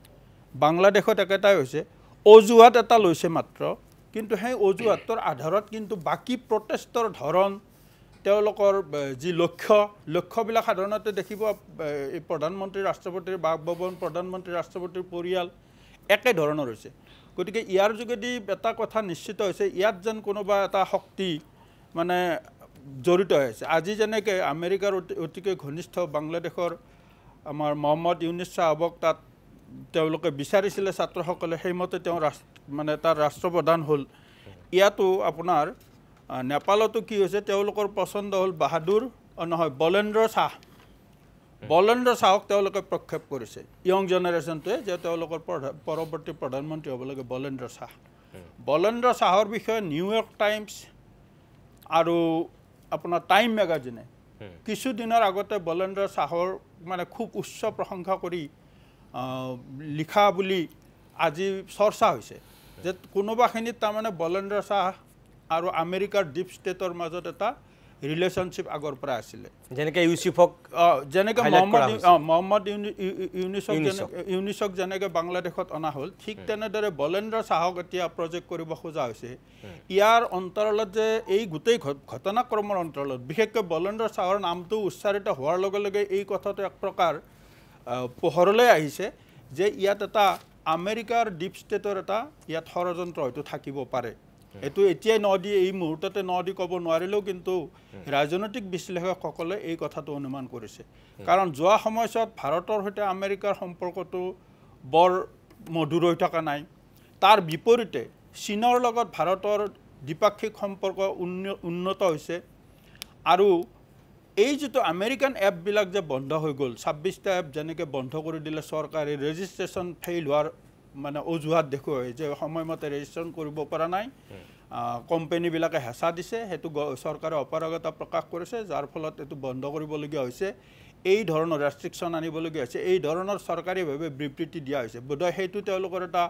বাংলাদেশত একেটাই হৈছে অজুহাত এটা লৈছে মাত্ৰ কিন্তু সেই অজুহাতৰ আধাৰত কিন্তু বাকী প্ৰটেষ্টৰ ধৰণ তেওঁলোকৰ যি লক্ষ্যবিলাক সাধাৰণতে দেখিব এই প্ৰধানমন্ত্ৰী ৰাষ্ট্ৰপতিৰ বাসভৱন প্ৰধানমন্ত্ৰী ৰাষ্ট্ৰপতিৰ পৰিয়াল একে ধৰণৰ হৈছে গতিকে ইয়াৰ যোগেদি এটা কথা নিশ্চিত হৈছে ইয়াত যেন কোনোবা এটা শক্তি মানে জড়িত হৈ আছে আজি যেনেকৈ আমেৰিকাৰ অতিকৈ ঘনিষ্ঠ বাংলাদেশৰ আমাৰ মহম্মদ ইউনুছ চাহাবক তাত তেওঁলোকে বিচাৰিছিলে ছাত্ৰসকলে সেইমতে তেওঁ মানে তাৰ ৰাষ্ট্ৰপ্ৰধান হ'ল ইয়াতো আপোনাৰ নেপালতো কি হৈছে তেওঁলোকৰ পচন্দ হ'ল বাহাদুৰ নহয় বলেন্দ্ৰ শাহক তেওঁলোকে প্ৰক্ষেপ কৰিছে ইয়ং জেনেৰেশ্যনটোৱে যে তেওঁলোকৰ পৰৱৰ্তী প্ৰধানমন্ত্ৰী হ'ব লাগে বলেন্দ্ৰ শাহৰ বিষয়ে নিউয়ৰ্ক টাইমছ আৰু আপোনাৰ টাইম মেগাজিনে কিছুদিনৰ আগতে বলেন্দ্ৰ শাহৰ মানে খুব উচ্চ প্ৰশংসা কৰি লিখা বুলি আজি চৰ্চা হৈছে যে কোনোবাখিনিত তাৰমানে বলেন্দ্ৰ শাহ আৰু আমেৰিকাৰ ডিপ ষ্টেটৰ মাজত এটা ৰিলেশ্যনশ্বিপ আগৰ পৰা আছিলে যেনেকৈ ইউচুফক যেনেকৈ মহম্মদ ইউনুছক যেনেকৈ বাংলাদেশত অনা হ'ল ঠিক তেনেদৰে বলেন্দ্ৰ শাহক এতিয়া প্ৰজেক্ট কৰিব খোজা হৈছে ইয়াৰ অন্তৰালত যে এই গোটেই ঘটনাক্ৰমৰ অন্তৰালত বিশেষকৈ বলেন্দ্ৰ শাহৰ নামটো উচ্চাৰিত হোৱাৰ লগে লগে এই কথাটো এক প্ৰকাৰ পোহৰলৈ আহিছে যে ইয়াত এটা আমেৰিকাৰ ডিপ ষ্টেটৰ এটা ইয়াত ষড়যন্ত্ৰ হয়তো থাকিব পাৰে এইটো এতিয়াই নদি এই মুহূৰ্ততে নদি ক'ব নোৱাৰিলেও কিন্তু ৰাজনৈতিক বিশ্লেষকসকলে এই কথাটো অনুমান কৰিছে কাৰণ যোৱা সময়ছোৱাত ভাৰতৰ সৈতে আমেৰিকাৰ সম্পৰ্কটো বৰ মধুৰ হৈ থকা নাই তাৰ বিপৰীতে চীনৰ লগত ভাৰতৰ দ্বিপাক্ষিক সম্পৰ্ক উন্নত হৈছে আৰু এই যিটো আমেৰিকান এপবিলাক যে বন্ধ হৈ গ'ল 26টা এপ যেনেকৈ বন্ধ কৰি দিলে চৰকাৰে ৰেজিষ্ট্ৰেশ্যন ফেইল হোৱাৰ মানে অজুহাত দেখুৱাই যে সময়মতে ৰেজিষ্ট্ৰেশ্যন কৰিব পৰা নাই কোম্পানীবিলাকে হেঁচা দিছে সেইটো চৰকাৰে অপাৰগতা প্ৰকাশ কৰিছে যাৰ ফলত এইটো বন্ধ কৰিবলগীয়া হৈছে এই ধৰণৰ ৰেষ্ট্ৰিকশ্যন আনিবলগীয়া হৈছে এই ধৰণৰ চৰকাৰীভাৱে বিবৃতি দিয়া হৈছে বোধহয় সেইটো তেওঁলোকৰ এটা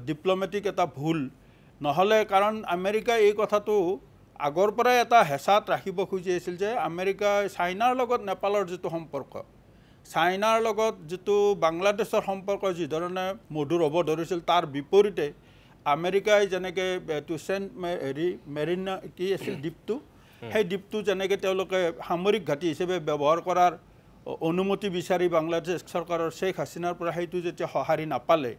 ডিপ্ল'মেটিক এটা ভুল নহ'লে কাৰণ আমেৰিকাই এই কথাটো আগৰ পৰাই এটা হেঁচাত ৰাখিব খুজি আছিল যে আমেৰিকাই চাইনাৰ লগত নেপালৰ যিটো সম্পৰ্ক চাইনাৰ লগত যিটো বাংলাদেশৰ সম্পৰ্ক যিধৰণে মধুৰ হ'ব ধৰিছিল তাৰ বিপৰীতে আমেৰিকাই যেনেকৈ এইটো সেণ্ট মেৰিনা কি আছিল দ্বীপটো সেই দ্বীপটো যেনেকৈ তেওঁলোকে সামৰিক ঘাটি হিচাপে ব্যৱহাৰ কৰাৰ অনুমতি বিচাৰি বাংলাদেশ চৰকাৰৰ শ্বেখ হাছিনাৰ পৰা সেইটো যেতিয়া সঁহাৰি নাপালে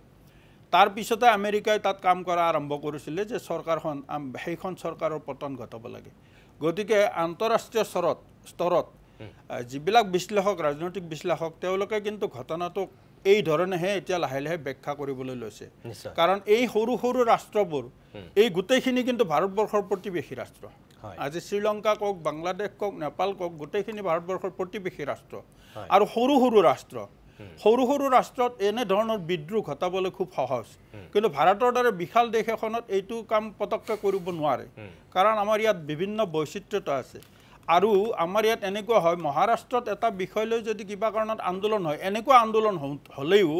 তাৰ পিছতে আমেৰিকাই তাত কাম কৰা আৰম্ভ কৰিছিলে যে চৰকাৰখন সেইখন চৰকাৰৰ পতন ঘটাব লাগে গতিকে আন্তঃৰাষ্ট্ৰীয় স্তৰত যিবিলাক বিশ্লেষক ৰাজনৈতিক বিশ্লেষক তেওঁলোকে কিন্তু ঘটনাটোক এই ধৰণেহে এতিয়া লাহে লাহে ব্যাখ্যা কৰিবলৈ লৈছে কাৰণ এই সৰু সৰু ৰাষ্ট্ৰবোৰ এই গোটেইখিনি কিন্তু ভাৰতবৰ্ষৰ প্ৰতিবেশী ৰাষ্ট্ৰ আজি শ্ৰীলংকা কওক বাংলাদেশ কওক নেপাল কওক গোটেইখিনি ভাৰতবৰ্ষৰ প্ৰতিবেশী ৰাষ্ট্ৰ আৰু সৰু সৰু ৰাষ্ট্ৰত এনে ধৰণৰ বিদ্ৰোহ ঘটাবলৈ খুব সহজ কিন্তু ভাৰতৰ দৰে বিশাল দেশ এখনত এইটো কাম পটককৈ কৰিব নোৱাৰে কাৰণ আমাৰ ইয়াত বিভিন্ন বৈচিত্ৰ্যতা আছে আৰু আমাৰ ইয়াত এনেকুৱা হয় মহাৰাষ্ট্ৰত এটা বিষয় লৈ যদি কিবা কাৰণত আন্দোলন হয় এনেকুৱা আন্দোলন হ'লেও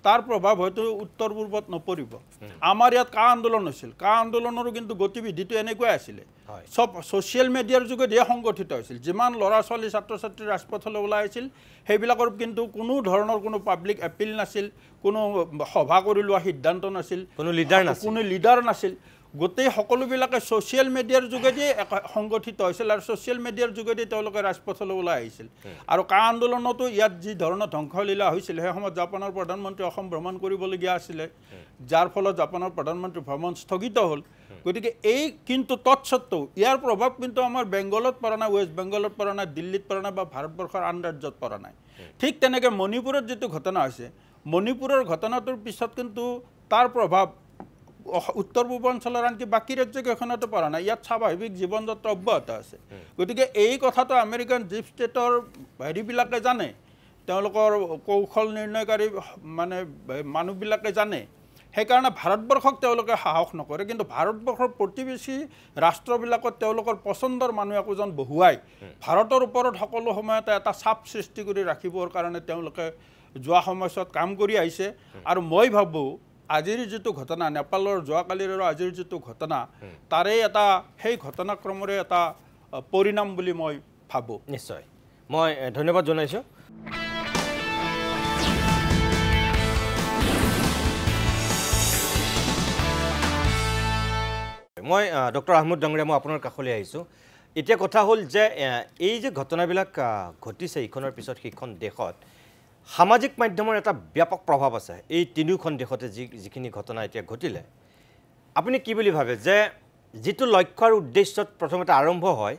তাৰ প্ৰভাৱ হয়তো উত্তৰ পূৰ্বত নপৰিব আমাৰ ইয়াত কা আন্দোলন হৈছিল কা আন্দোলনৰো কিন্তু গতিবিধিটো এনেকুৱাই আছিলে সব ছ'চিয়েল মিডিয়াৰ যোগেদিয়ে সংগঠিত হৈছিল যিমান ল'ৰা ছোৱালী ছাত্ৰ ছাত্ৰী ৰাজপথলৈ ওলাই আহিছিল সেইবিলাকৰ কিন্তু কোনো ধৰণৰ কোনো পাব্লিক এপিল নাছিল কোনো সভা কৰি লোৱা সিদ্ধান্ত নাছিল কোনো লিডাৰ নাছিল গোটেই সকলোবিলাকে ছ'চিয়েল মিডিয়াৰ যোগেদিয়ে সংগঠিত হৈছিল আৰু ছ'চিয়েল মিডিয়াৰ যোগেদি তেওঁলোকে ৰাজপথলৈ ওলাই আহিছিল আৰু কা আন্দোলনতো ইয়াত যি ধৰণৰ ধ্বংসলীলা হৈছিল সেই সময়ত জাপানৰ প্ৰধানমন্ত্ৰী অসম ভ্ৰমণ কৰিবলগীয়া আছিলে যাৰ ফলত জাপানৰ প্ৰধানমন্ত্ৰী ভ্ৰমণ স্থগিত হ'ল গতিকে এই কিন্তু তৎসত্ত্বেও ইয়াৰ প্ৰভাৱ কিন্তু আমাৰ বেংগলত পৰা নাই ৱেষ্ট বেংগলত পৰা নাই দিল্লীত পৰা নাই বা ভাৰতবৰ্ষৰ আন ৰাজ্যত পৰা নাই ঠিক তেনেকৈ মণিপুৰত যিটো ঘটনা হৈছে মণিপুৰৰ ঘটনাটোৰ পিছত কিন্তু তাৰ প্ৰভাৱ উত্তৰ পূৰ্বাঞ্চলৰ আনকি বাকী ৰাজ্যকেইখনতো পৰা নাই ইয়াত স্বাভাৱিক জীৱন যাত্ৰা অব্যাহত আছে গতিকে এই কথাটো আমেৰিকান ডিপ ষ্টেটৰ হেৰিবিলাকে জানে তেওঁলোকৰ কৌশল নিৰ্ণয়কাৰী মানে মানুহবিলাকে জানে সেইকাৰণে ভাৰতবৰ্ষক তেওঁলোকে সাহস নকৰে কিন্তু ভাৰতবৰ্ষৰ প্ৰতিবেশী ৰাষ্ট্ৰবিলাকত তেওঁলোকৰ পচন্দৰ মানুহ একোজন বহুৱাই ভাৰতৰ ওপৰত সকলো সময়তে এটা চাপ সৃষ্টি কৰি ৰাখিবৰ কাৰণে তেওঁলোকে যোৱা সময়ছোৱাত কাম কৰি আহিছে আৰু মই ভাবোঁ আজিৰ যিটো ঘটনা নেপালৰ যোৱাকালিৰ আৰু আজিৰ যিটো ঘটনা তাৰে এটা সেই ঘটনাক্ৰমৰে এটা পৰিণাম বুলি মই ভাবোঁ নিশ্চয় মই ধন্যবাদ জনাইছোঁ মই ডক্টৰ আহমদ ডাঙৰীয়া মই আপোনাৰ কাষলৈ আহিছোঁ এতিয়া কথা হ'ল যে এই যে ঘটনাবিলাক ঘটিছে ইখনৰ পিছত সিখন দেশত সামাজিক মাধ্যমৰ এটা ব্যাপক প্ৰভাৱ আছে এই তিনিওখন দেশতে যিখিনি ঘটনা এতিয়া ঘটিলে আপুনি কি বুলি ভাবে যে যিটো লক্ষ্য আৰু উদ্দেশ্যত প্ৰথমতে আৰম্ভ হয়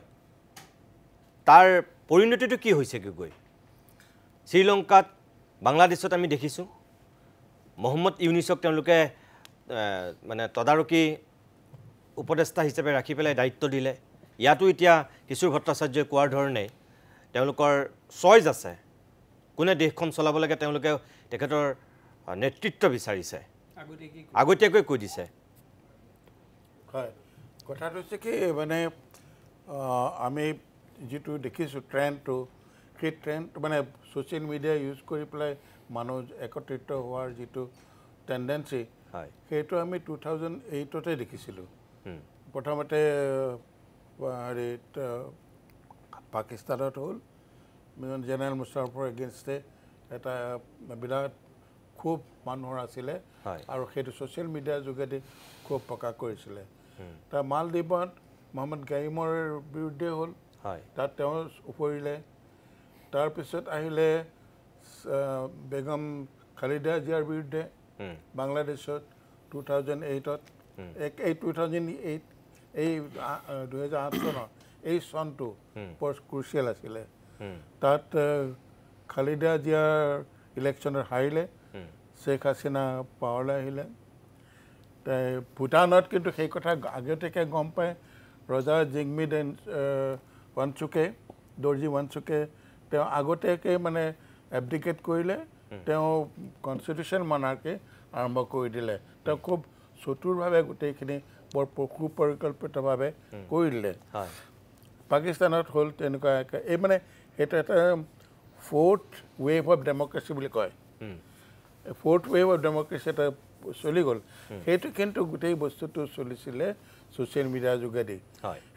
তাৰ পৰিণতিটো কি হৈছে গৈ শ্ৰীলংকাত বাংলাদেশত আমি দেখিছোঁ মহম্মদ ইউনিছক তেওঁলোকে মানে তদাৰকী উপদেষ্টা হিচাপে ৰাখি পেলাই দায়িত্ব দিলে ইয়াতো এতিয়া কিশোৰ ভট্টাচাৰ্যই কোৱাৰ ধৰণে তেওঁলোকৰ চইচ আছে কোনে দেশখন চলাব লাগে তেওঁলোকে তেখেতৰ নেতৃত্ব বিচাৰিছে আগতীয়াকৈ কৈ দিছে হয় কথাটো হৈছে কি মানে আমি যিটো দেখিছোঁ ট্ৰেণ্ডটো সেই ট্ৰেণ্ড মানে ছ'চিয়েল মিডিয়া ইউজ কৰি পেলাই মানুহ একত্ৰিত হোৱাৰ যিটো টেণ্ডেঞ্চি সেইটো আমি 2008 দেখিছিলোঁ প্ৰথমতে হেৰিত পাকিস্তানত হ'ল জেনেৰেল মুশ্বাৰফৰ এগেইনষ্টে এটা বিৰাট খুব মানুহৰ আছিলে আৰু সেইটো ছ'চিয়েল মিডিয়াৰ যোগেদি খুব প্ৰকাশ কৰিছিলে তাৰ মালদ্বীপত মহম্মদ গাইমৰ বিৰুদ্ধে হ'ল তাত তেওঁ উপৰিলে তাৰপিছত আহিলে বেগম খালিদা জিয়াৰ বিৰুদ্ধে বাংলাদেশত 2008 এই 2008 চনৰ এই চনটো বৰ ক্ৰুচিয়েল আছিলে তাত খালিদা জিয়াৰ ইলেকশ্যনত হাৰিলে শ্বেখ হাছিনা পাৱাৰলৈ আহিলে ভূটানত কিন্তু সেই কথা আগতীয়াকৈ গম পায় ৰজা জিংমি দৰ্জী ৱানচুকে তেওঁ আগতীয়াকৈ মানে এব্ডিকেট কৰিলে তেওঁ কনষ্টিটিউশ্যন মনাৰ্কি আৰম্ভ কৰি দিলে তেওঁ খুব চতুৰভাৱে গোটেইখিনি বৰ সুপৰিকল্পিতভাৱে কৰি দিলে পাকিস্তানত হ'ল তেনেকুৱা এই মানে সেইটো এটা ফ'ৰ্থ ৱেভ অফ ডেম'ক্ৰেচি বুলি কয় ফ'ৰ্থ ৱেভ অফ ডেম'ক্ৰেচি এটা চলি গ'ল সেইটো কিন্তু গোটেই বস্তুটো চলিছিলে ছ'চিয়েল মিডিয়াৰ যোগেদি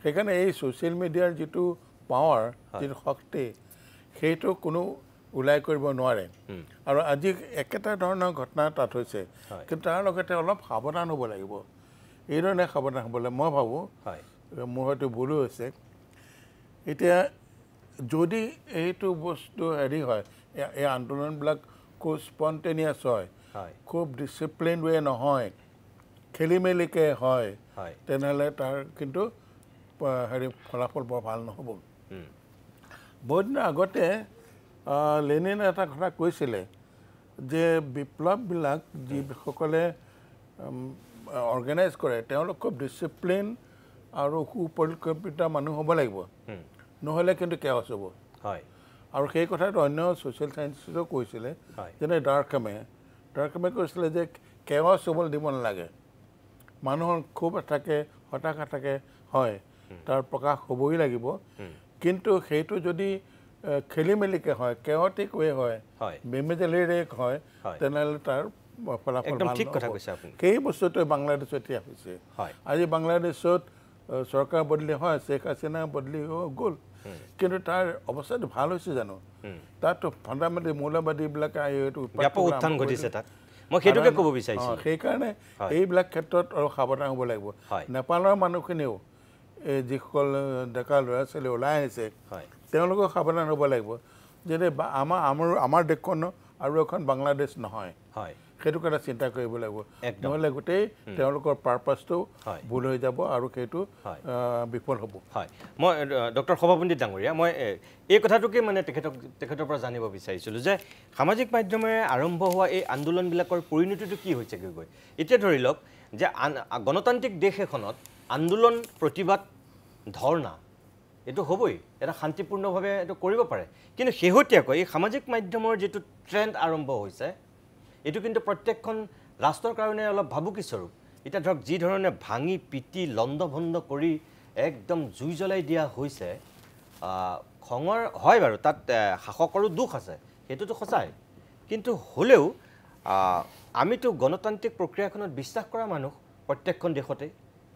সেইকাৰণে এই ছ'চিয়েল মিডিয়াৰ যিটো পাৱাৰ যিটো শক্তি সেইটো কোনো ওলাই কৰিব নোৱাৰে আৰু আজি একেটা ধৰণৰ ঘটনা তাত হৈছে কিন্তু তাৰ লগতে অলপ সাৱধান হ'ব লাগিব এইধৰণে সাৱধান হ'বলৈ মই ভাবোঁ মোৰ হয়তো ভুলো হৈছে এতিয়া যদি এইটো বস্তু হেৰি হয় এই আন্দোলনবিলাক খুব স্পণ্টেনিয়াছ হয় খুব ডিচিপ্লিন ৱে নহয়, খেলি মেলিকে হয়, তেনেহ'লে তাৰ কিন্তু হেৰি ফলাফল বৰ ভাল নহ'ব। বহুত দিনৰ আগতে লেনিনে এটা কথা কৈছিলে যে বিপ্লৱবিলাক যিসকলে অৰ্গেনাইজ কৰে তেওঁলোক খুব ডিচিপ্লিন আৰু সুপৰিকল্পিত মানুহ হ'ব লাগিব, নহ'লে কিন্তু কেঅছ হ'ব। আৰু সেই কথাটো অন্য ছ'চিয়েল চায়েন্সেও কৈছিলে, যেনে ডাৰ্কহামে কৈছিলে যে কেঅছ হ'বলৈ দিব নালাগে, মানুহৰ ক্ষোভ থাকে, হতাশা থাকে, হয় তাৰ প্ৰকাশ হ'বই লাগিব, কিন্তু সেইটো যদি খেলি মেলিকে হয়, কেঅটিক ৱে হয়, বেমেজালিৰে হয়, তেনেহ'লে তাৰ ফলাফল ভাল নহ'ব। সেই বস্তুটোৱে বাংলাদেশত এতিয়া হৈছে। আজি বাংলাদেশত চৰকাৰ বদলি হয়, শ্বেখ হাছিনা বদলি গ'ল, কিন্তু তাৰ অৱস্থাটো ভাল হৈছে জানো? তাততো ফাণ্ডামেণ্টেল মৌলবাদীবিলাকে সেইকাৰণে এইবিলাক ক্ষেত্ৰত অলপ সাৱধান হ'ব লাগিব। নেপালৰ মানুহখিনিও যিসকল ডেকা ল'ৰা ছোৱালী ওলাই আহিছে তেওঁলোকেও সাৱধান হ'ব লাগিব, যেনে আমাৰ দেশখন আৰু এখন বাংলাদেশ নহয়, সেইটো কথা চিন্তা কৰিব লাগিব, নহ'লে গোটেই তেওঁলোকৰ পাৰপাছটো ভুল হৈ যাব আৰু সেইটো বিফল হ'ব। হয়, মই ডক্টৰ সভাপতি ডাঙৰীয়া, মই এই কথাটোকে মানে তেখেতৰ পৰা জানিব বিচাৰিছিলোঁ যে সামাজিক মাধ্যমেৰে আৰম্ভ হোৱা এই আন্দোলনবিলাকৰ পৰিণতিটো কি হৈছেগৈ গৈ। এতিয়া ধৰি লওক যে গণতান্ত্ৰিক দেশ এখনত আন্দোলন, প্ৰতিবাদ, ধৰ্ণা এইটো হ'বই, এটা শান্তিপূৰ্ণভাৱে এইটো কৰিব পাৰে, কিন্তু শেহতীয়াকৈ এই সামাজিক মাধ্যমৰ যিটো ট্ৰেণ্ড আৰম্ভ হৈছে এইটো কিন্তু প্ৰত্যেকখন ৰাষ্ট্ৰৰ কাৰণে অলপ ভাবুকিস্বৰূপ। এতিয়া ধৰক যি ধৰণে ভাঙি পিটি লণ্ডভণ্ড কৰি একদম জুই জ্বলাই দিয়া হৈছে, খঙৰ হয় বাৰু, তাত শাসকৰো দুখ আছে, সেইটোতো সঁচাই, কিন্তু হ'লেও আমিতো গণতান্ত্ৰিক প্ৰক্ৰিয়াখনত বিশ্বাস কৰা মানুহ প্ৰত্যেকখন দেশতে।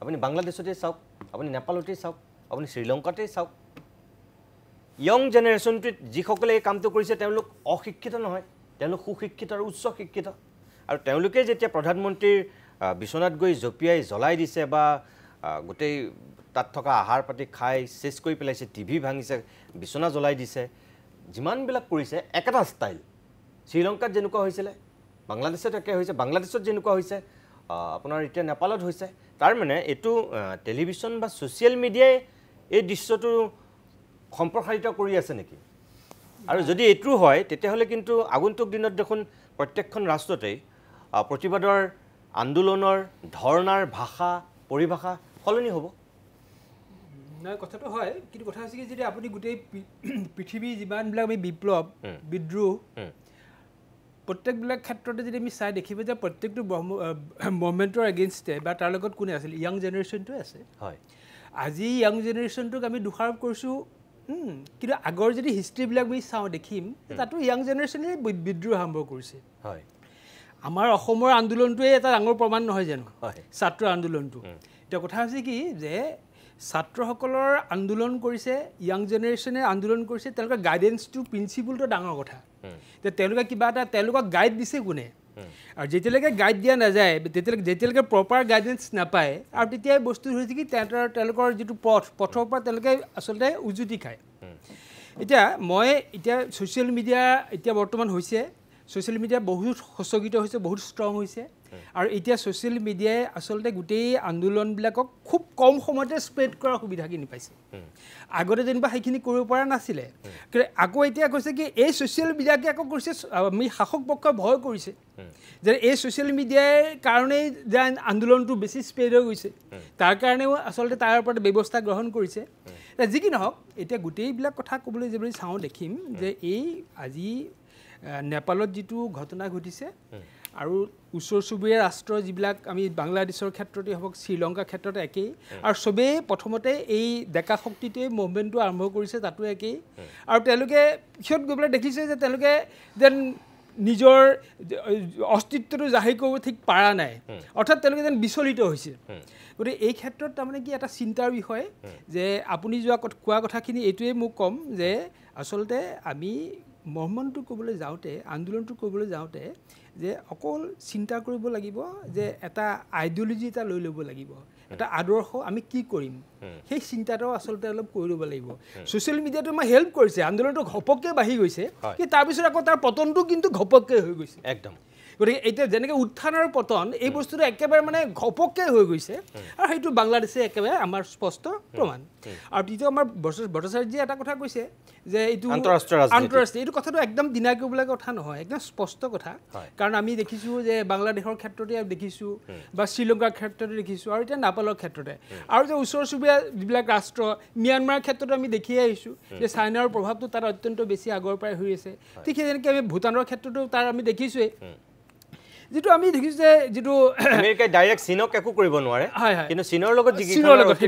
আপুনি বাংলাদেশতেই চাওক, আপুনি নেপালতেই চাওক, আপুনি শ্ৰীলংকাতেই চাওক, য়ং জেনেৰেশ্যনটোত যিসকলে এই কামটো কৰিছে তেওঁলোক অশিক্ষিত নহয়, তেওঁলোক সুশিক্ষিত আৰু উচ্চ শিক্ষিত, আৰু তেওঁলোকে যেতিয়া প্ৰধানমন্ত্ৰীৰ বিচনাত গৈ জঁপিয়াই জ্বলাই দিছে বা গোটেই তাত থকা আহাৰ পাতি খাই চেচ কৰি পেলাইছে, টিভি ভাঙিছে, বিচনা জ্বলাই দিছে, যিমানবিলাক কৰিছে একেটা ষ্টাইল। শ্ৰীলংকাত যেনেকুৱা হৈছিলে বাংলাদেশত একে হৈছে, বাংলাদেশত যেনেকুৱা হৈছে আপোনাৰ এতিয়া নেপালত হৈছে। তাৰমানে এইটো টেলিভিশ্যন বা ছ'চিয়েল মিডিয়াই এই দৃশ্যটো সম্প্ৰসাৰিত কৰি আছে নেকি? আৰু যদি এইটো হয় তেতিয়াহ'লে কিন্তু আগন্তুক দিনত দেখোন প্ৰত্যেকখন ৰাষ্ট্ৰতেই প্ৰতিবাদৰ, আন্দোলনৰ, ধৰ্ণাৰ ভাষা, পৰিভাষা সলনি হ'ব। নাই, কথাটো হয়, কিন্তু কথা হৈছে কি যদি আপুনি গোটেই পৃথিৱীৰ যিমানবিলাক আমি বিপ্লৱ, বিদ্ৰোহ, প্ৰত্যেকবিলাক ক্ষেত্ৰতে যদি আমি চাই দেখিব যে প্ৰত্যেকটো মুভমেণ্টৰ এগেইনষ্টে বা তাৰ লগত কোনে আছিল? য়াং জেনেৰেশ্যনটোৱে আছে। হয়, আজি য়াং জেনেৰেশ্যনটোক আমি দোষাৰোপ কৰিছোঁ, কিন্তু আগৰ যদি হিষ্ট্ৰীবিলাক আমি চাওঁ দেখিম তাতো য়াং জেনেৰেশ্যনে বিদ্ৰোহ আৰম্ভ কৰিছে। হয়, আমাৰ অসমৰ আন্দোলনটোৱে এটা ডাঙৰ প্ৰমাণ নহয় জানো? ছাত্ৰ আন্দোলনটো। এতিয়া কথা হৈছে কি যে ছাত্ৰসকলৰ আন্দোলন কৰিছে, য়াং জেনেৰেশ্যনে আন্দোলন কৰিছে, তেওঁলোকৰ গাইডেন্সটো, প্ৰিন্সিপলটো ডাঙৰ কথা। যে তেওঁলোকে কিবা এটা তেওঁলোকক গাইড দিছে কোনে? আৰু যেতিয়ালৈকে গাইড দিয়া নাযায়, যেতিয়ালৈকে প্ৰপাৰ গাইডেন্স নাপায়, আৰু তেতিয়াই বস্তু হৈছে কি তেওঁলোকৰ যিটো পথৰ পৰা তেওঁলোকে আচলতে উজুতি খায়। এতিয়া ছ'চিয়েল মিডিয়া এতিয়া বৰ্তমান হৈছে, ছ'চিয়েল মিডিয়া বহুত সচকিত হৈছে, বহুত ষ্ট্ৰং হৈছে, আৰু এতিয়া ছ'চিয়েল মিডিয়াই আচলতে গোটেই আন্দোলনবিলাকক খুব কম সময়তে স্প্ৰেড কৰাৰ সুবিধাখিনি পাইছে। আগতে যেনিবা সেইখিনি কৰিব পৰা নাছিলে, কিন্তু আকৌ এতিয়া কৈছে কি এই ছ'চিয়েল মিডিয়াকে আকৌ কৰিছে, আমি শাসক পক্ষই ভয় কৰিছে যে এই ছ'চিয়েল মিডিয়াৰ কাৰণেই যে আন্দোলনটো বেছি স্প্ৰেড হৈ গৈছে, তাৰ কাৰণেও আচলতে তাৰ ওপৰত ব্যৱস্থা গ্ৰহণ কৰিছে। যি কি নহওক, এতিয়া গোটেইবিলাক কথা ক'বলৈ যদি চাওঁ দেখিম যে এই আজি নেপালত যিটো ঘটনা ঘটিছে আৰু ওচৰ চুবুৰীয়া ৰাষ্ট্ৰৰ যিবিলাক আমি বাংলাদেশৰ ক্ষেত্ৰতে হওক, শ্ৰীলংকাৰ ক্ষেত্ৰতে একেই, আৰু চবেই প্ৰথমতে এই ডেকা শক্তিটোৱে মুভমেণ্টটো আৰম্ভ কৰিছে, তাতো একেই। আৰু তেওঁলোকে পিছত গৈ পেলাই দেখিছে যে তেওঁলোকে যেন নিজৰ অস্তিত্বটো জাহিৰ কৰিব ঠিক পাৰা নাই, অৰ্থাৎ তেওঁলোকে যেন বিচলিত হৈছে। গতিকে এই ক্ষেত্ৰত তাৰমানে কি এটা চিন্তাৰ বিষয় যে আপুনি কোৱা কথাখিনি এইটোৱে মোক ক'ম যে আচলতে আমি মুভমেণ্টটো ক'বলৈ যাওঁতে, আন্দোলনটো ক'বলৈ যাওঁতে যে অকল চিন্তা কৰিব লাগিব যে এটা আইডিঅ'লজি এটা লৈ ল'ব লাগিব, এটা আদৰ্শ আমি কি কৰিম, সেই চিন্তাটাও আচলতে অলপ কৰি ল'ব লাগিব। ছ'চিয়েল মিডিয়াটো আমাৰ হেল্প কৰিছে, আন্দোলনটো ঘপককৈ বাঢ়ি গৈছে, কিন্তু তাৰপিছত আকৌ তাৰ পতনটো কিন্তু ঘপককৈ হৈ গৈছে একদম। গতিকে এতিয়া যেনেকৈ উত্থান আৰু পতন এই বস্তুটো একেবাৰে মানে ঘপককৈ হৈ গৈছে আৰু সেইটো বাংলাদেশে একেবাৰে আমাৰ স্পষ্ট প্ৰমাণ আৰু দ্বিতীয় আমাৰ ভট্টাচাৰ্যই এটা কথা কৈছে যে এইটো আন্তঃৰাষ্ট্ৰীয় এইটো কথাটো একদম ডিনাই কৰিবলগীয়া কথা নহয় একদম স্পষ্ট কথা কাৰণ আমি দেখিছোঁ যে বাংলাদেশৰ ক্ষেত্ৰতে দেখিছোঁ বা শ্ৰীলংকাৰ ক্ষেত্ৰতে দেখিছোঁ আৰু এতিয়া নেপালৰ ক্ষেত্ৰতে আৰু যে ওচৰ চুবুৰীয়া যিবিলাক ৰাষ্ট্ৰ ম্যানমাৰৰ ক্ষেত্ৰতো আমি দেখিয়ে আহিছোঁ যে চাইনাৰ প্ৰভাৱটো তাত অত্যন্ত বেছি আগৰ পৰাই হৈ আছে ঠিক সেইদৰে আমি ভূটানৰ ক্ষেত্ৰতো তাৰ আমি দেখিছোঁৱেই যেটো আমি দেখিছোঁ যে যেটো আমেৰিকাই ডাইৰেক্ট চীনক একো কৰিব নোৱাৰে কিন্তু চীনৰ লগত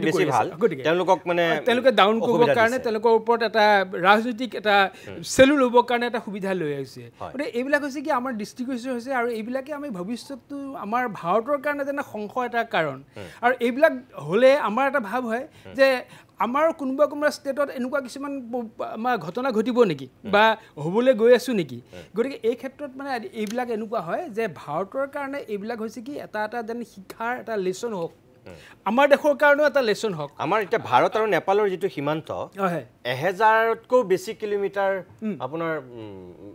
বেছি ভাল তেওঁলোকক মানে তেওঁলোকে ডাউন কৰিবৰ কাৰণে তেওঁলোকৰ ওপৰত এটা ৰাজনৈতিক এটা চেলুল হ'বৰ কাৰণে এটা সুবিধা লৈ আহিছে গতিকে এইবিলাক হৈছে কি আমাৰ দৃষ্টিগোচৰ হৈছে আৰু এইবিলাকে আমি ভৱিষ্যতটো আমাৰ ভাৰতৰ কাৰণে যেনে সংশয় এটা কাৰণ আৰু এইবিলাক হ'লে আমাৰ এটা ভাৱ হয় যে আমাৰ কোনোবা ষ্টেটত এনেকুৱা কিছুমান আমাৰ ঘটনা ঘটিব নেকি বা হ'বলৈ গৈ আছোঁ নেকি গতিকে এই ক্ষেত্ৰত মানে এইবিলাক এনেকুৱা হয় যে ভাৰতৰ কাৰণে এইবিলাক হৈছে কি এটা যেন শিক্ষাৰ এটা লেচন হওক আমাৰ দেশৰ কাৰণেও এটা লেচন হওক আমাৰ এতিয়া ভাৰত আৰু নেপালৰ যিটো সীমান্ত 1000তকৈ বেছি কিলোমিটাৰ আপোনাৰ